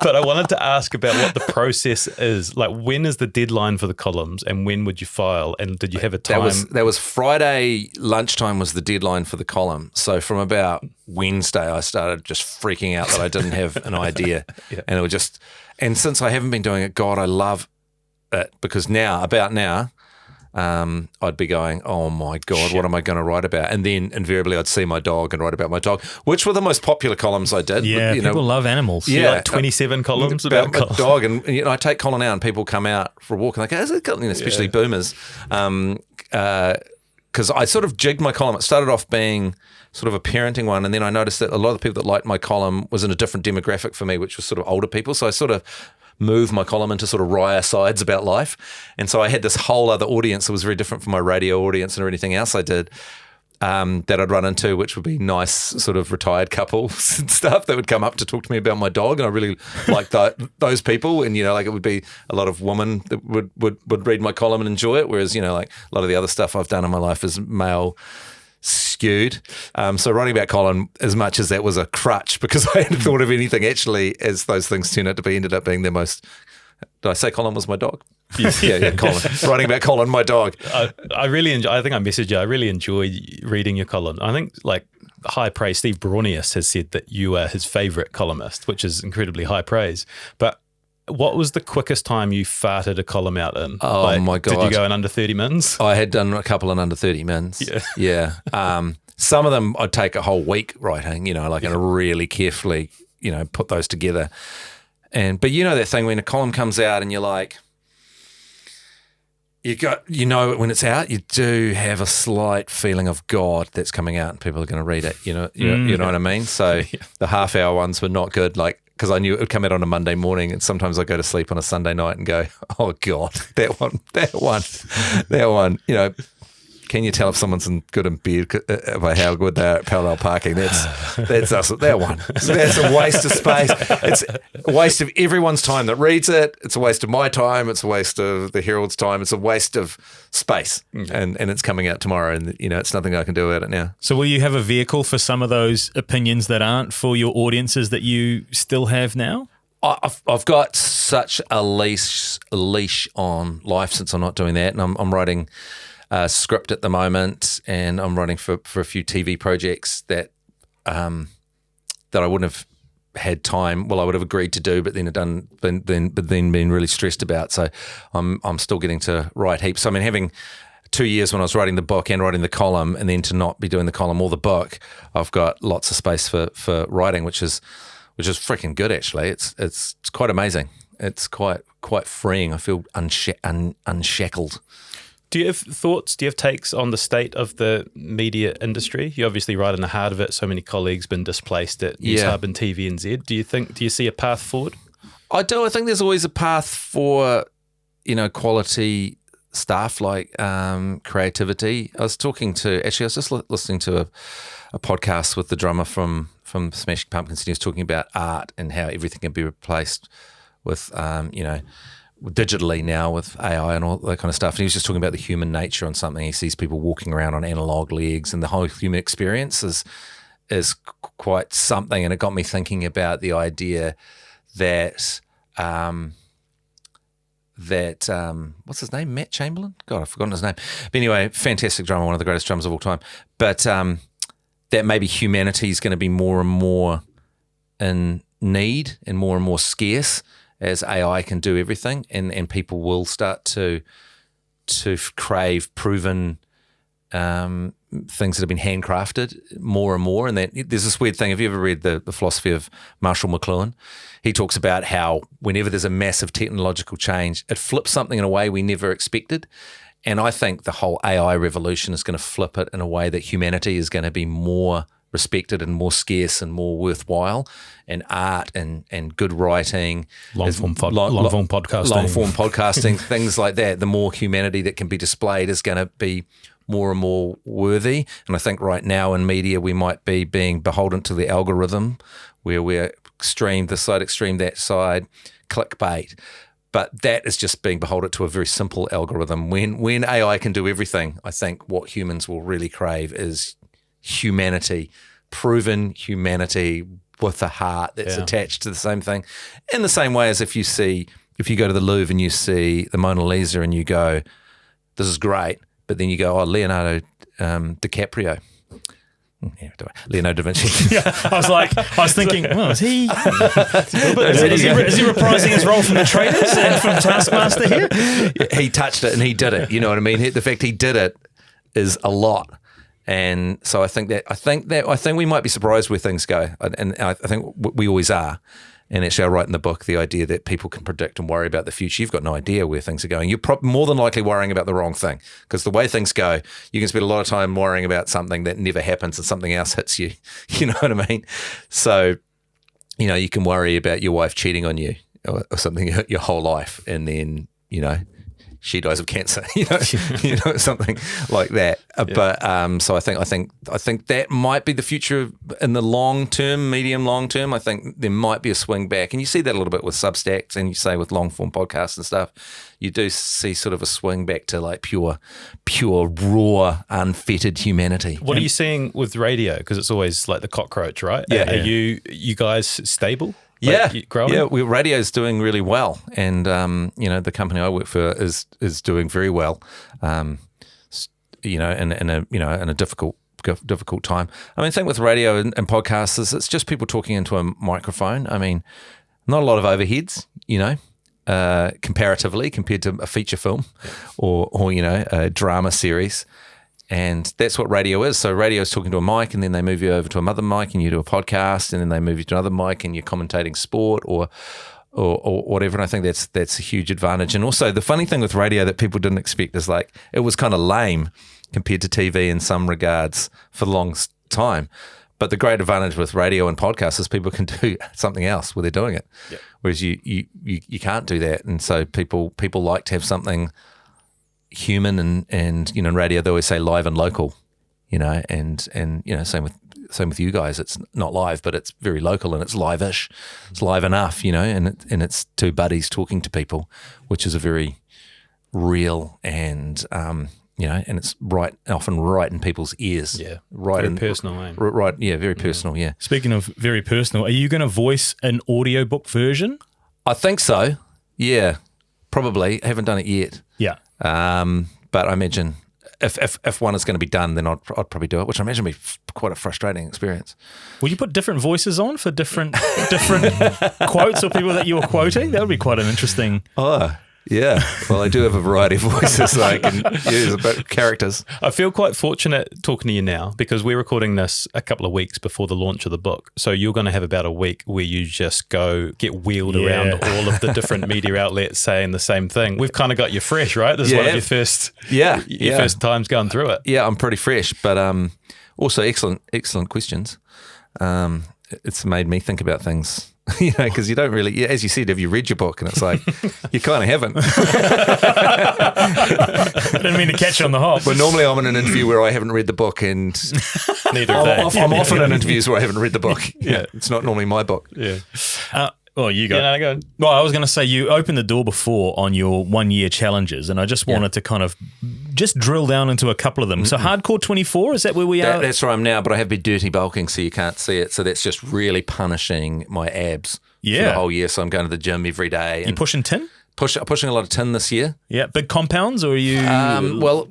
But I wanted to ask about what the process is. Like, when is the deadline for the columns and when would you file? And did you have a time? That was Friday lunchtime was the deadline for the column. So from about Wednesday, I started just freaking out that I didn't have an idea. Yeah. And it was just, and since I haven't been doing it, God, I love it, because now, I'd be going, oh my God, Shit. What am I going to write about? And then invariably I'd see my dog and write about my dog, which were the most popular columns I did. Yeah, people love animals. Yeah. Like 27 columns about my dog. And I take Colin out and people come out for a walk and they go, is it Colin? Especially boomers. Because I sort of jigged my column. It started off being sort of a parenting one, and then I noticed that a lot of the people that liked my column was in a different demographic for me, which was sort of older people. So I sort of moved my column into sort of wry sides about life. And so I had this whole other audience that was very different from my radio audience and everything else I did. that I'd run into, which would be nice sort of retired couples and stuff that would come up to talk to me about my dog, and I really liked those people. And like it would be a lot of women that would read my column and enjoy it, whereas like a lot of the other stuff I've done in my life is male skewed. So writing about Colin, as much as that was a crutch because I hadn't thought of anything, actually, as those things turned out to be, ended up being the most. Did I say Colin was my dog? Yeah, Colin. Writing about Colin, my dog. I really enjoy. I think I messaged you. I really enjoy reading your column. I think high praise. Steve Braunius has said that you are his favourite columnist, which is incredibly high praise. But what was the quickest time you farted a column out in? Oh my God! Did you go in under 30 mins? I had done a couple in under 30 mins. Yeah. Some of them I'd take a whole week writing. And really carefully, put those together. But that thing when a column comes out and you're like, when it's out, you do have a slight feeling of God that's coming out and people are going to read it. You know what I mean? So the half-hour ones were not good, because I knew it would come out on a Monday morning, and sometimes I go to sleep on a Sunday night and go, oh God, that one. Can you tell if someone's good in bed by how good they are at parallel parking? That's us. That one. That's a waste of space. It's a waste of everyone's time that reads it. It's a waste of my time. It's a waste of the Herald's time. It's a waste of space. And it's coming out tomorrow, and it's nothing I can do about it now. So will you have a vehicle for some of those opinions that aren't for your audiences that you still have now? I've got such a leash on life since I'm not doing that, and I'm writing script at the moment, and I'm writing for a few TV projects that I wouldn't have had time. Well, I would have agreed to do, but then been really stressed about. So I'm still getting to write heaps. So having 2 years when I was writing the book and writing the column, and then to not be doing the column or the book, I've got lots of space for writing, which is freaking good actually. It's quite amazing. It's quite freeing. I feel unshackled. Do you have thoughts? Do you have takes on the state of the media industry? You're obviously right in the heart of it. So many colleagues been displaced at News Hub and TVNZ. Do you see a path forward? I do. I think there's always a path for, quality stuff like creativity. I was just listening to a podcast with the drummer from Smashing Pumpkins, and he was talking about art and how everything can be replaced with, digitally now with AI and all that kind of stuff. And he was just talking about the human nature on something. He sees people walking around on analog legs, and the whole human experience is quite something. And it got me thinking about the idea that what's his name? Matt Chamberlain? God, I've forgotten his name. But anyway, fantastic drummer, one of the greatest drummers of all time. But that maybe humanity is going to be more and more in need and more scarce as AI can do everything, and people will start to crave proven things that have been handcrafted more and more. And that there's this weird thing. Have you ever read the philosophy of Marshall McLuhan? He talks about how whenever there's a massive technological change, it flips something in a way we never expected. And I think the whole AI revolution is going to flip it in a way that humanity is going to be more respected and more scarce and more worthwhile, and art and good writing, long form podcasting, things like that. The more humanity that can be displayed is going to be more and more worthy. And I think right now in media we might be being beholden to the algorithm, where we're extreme this side, extreme that side, clickbait. But that is just being beholden to a very simple algorithm. When AI can do everything, I think what humans will really crave is humanity, proven humanity with a heart that's attached to the same thing. In the same way as if you go to the Louvre and you see the Mona Lisa and you go, this is great, but then you go, oh, Leonardo DiCaprio. Yeah, Leonardo da Vinci. I was thinking, well, is he reprising his role from the Traitors and from Taskmaster here? He touched it and he did it. You know what I mean? The fact he did it is a lot. And so I think we might be surprised where things go, and I think we always are. And actually, I write in the book the idea that people can predict and worry about the future. You've got no idea where things are going. You're more than likely worrying about the wrong thing, because the way things go, you can spend a lot of time worrying about something that never happens and something else hits you. You know what I mean? So, you can worry about your wife cheating on you or something your whole life, and then, she dies of cancer, something like that. But so I think that might be the future in the long term, medium long term. I think there might be a swing back, and you see that a little bit with Substacks, and you say with long form podcasts and stuff. You do see sort of a swing back to like pure, raw, unfettered humanity. What are you seeing with radio? Because it's always like the cockroach, right? Yeah. Are you guys stable? Yeah, growing? Yeah. Radio's doing really well, and the company I work for is doing very well. In a difficult time. I mean, the thing with radio and podcasts is it's just people talking into a microphone. I mean, not a lot of overheads, comparatively compared to a feature film or a drama series. And that's what radio is. So radio is talking to a mic, and then they move you over to another mic, and you do a podcast, and then they move you to another mic, and you're commentating sport or whatever. And I think that's a huge advantage. And also the funny thing with radio that people didn't expect is like it was kind of lame compared to TV in some regards for the long time. But the great advantage with radio and podcasts is people can do something else while they're doing it, whereas you can't do that. And so people like to have something human, and in radio they always say live and local, and same with you guys. It's not live, but it's very local, and it's live-ish. It's live enough, and it's two buddies talking to people, which is a very real and and it's often right in people's ears. Yeah, right, very personal. Right, yeah, very personal. Yeah. Speaking of very personal, are you going to voice an audiobook version? I think so. Yeah, probably. I haven't done it yet. Yeah. But I imagine if one is going to be done, then I'd probably do it, which I imagine would be quite a frustrating experience. Will you put different voices on for different quotes or people that you were quoting? That would be quite an interesting. Oh, yeah. Well, I do have a variety of voices that I can use, but characters. I feel quite fortunate talking to you now because we're recording this a couple of weeks before the launch of the book. So you're going to have about a week where you just get wheeled around all of the different media outlets saying the same thing. We've kind of got you fresh, right? This is one of your first, first times going through it. Yeah, I'm pretty fresh, but also excellent questions. It's made me think about things. Because you don't really, as you said, have you read your book? And it's like, you kind of haven't. I didn't mean to catch you on the hop. But normally I'm in an interview where I haven't read the book, and neither have they. I'm often in interviews where I haven't read the book. Yeah, it's not normally my book. Yeah. Well, you go. Yeah, no, go. Well, I was going to say you opened the door before on your 1 year challenges, and I just wanted to kind of just drill down into a couple of them. So Hardcore 24, is that where we are? That's where I'm now, but I have been dirty bulking, so you can't see it. So that's just really punishing my abs for the whole year. So I'm going to the gym every day. You pushing tin? Pushing a lot of tin this year. Yeah, big compounds, or are you? Well,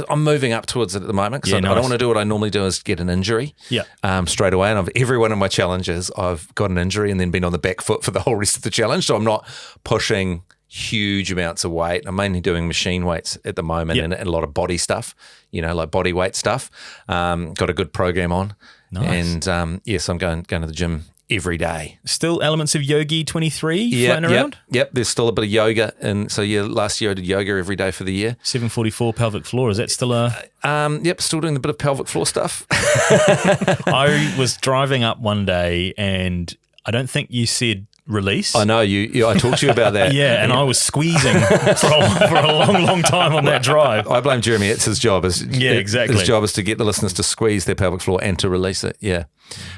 I'm moving up towards it at the moment because I don't want to do what I normally do is get an injury. Yeah. Straight away, and every one of my challenges, I've got an injury and then been on the back foot for the whole rest of the challenge. So I'm not pushing huge amounts of weight. I'm mainly doing machine weights at the moment and a lot of body stuff. Like body weight stuff. Got a good program on. Nice. And so I'm going to the gym every day. Still elements of Yogi 23 floating around? Yep, there's still a bit of yoga. And so, last year I did yoga every day for the year. 744 pelvic floor, is that still a... Yep, still doing a bit of pelvic floor stuff. I was driving up one day and I don't think you said release. I know, I talked to you about that. Yeah, and I was squeezing for a long time on that drive. I blame Jeremy. It's his job. Exactly. His job is to get the listeners to squeeze their pelvic floor and to release it, yeah.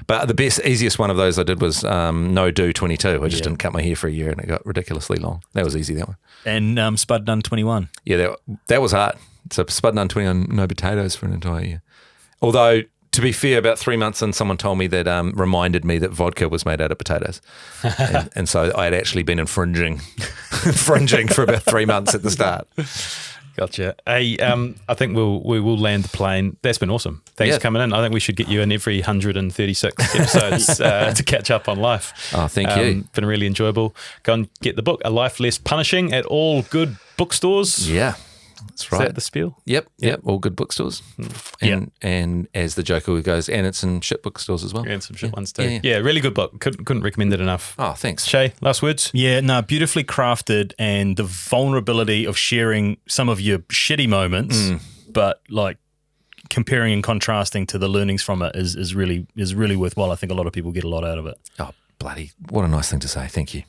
But the easiest one of those I did was no-do 22. I just didn't cut my hair for a year and it got ridiculously long. That was easy, that one. And Spud Done 21. Yeah, that was hard. So Spud Done 21, no potatoes for an entire year. Although, to be fair, about 3 months in, someone told me that reminded me that vodka was made out of potatoes, and so I had actually been infringing for about 3 months at the start. Gotcha. Hey, I think we will land the plane. That's been awesome. Thanks for coming in. I think we should get you in every 136 episodes to catch up on life. Oh, thank you. Been really enjoyable. Go and get the book, A Life Less Punishing, at all good bookstores. Yeah. That's right. Is that the spiel? Yep. All good bookstores. And as the joker goes, and it's in shit bookstores as well. And some shit ones too. Yeah, really good book. Couldn't recommend it enough. Oh, thanks. Shay, last words? Yeah, no, beautifully crafted, and the vulnerability of sharing some of your shitty moments, but like comparing and contrasting to the learnings from it is really worthwhile. I think a lot of people get a lot out of it. Oh, bloody, what a nice thing to say. Thank you.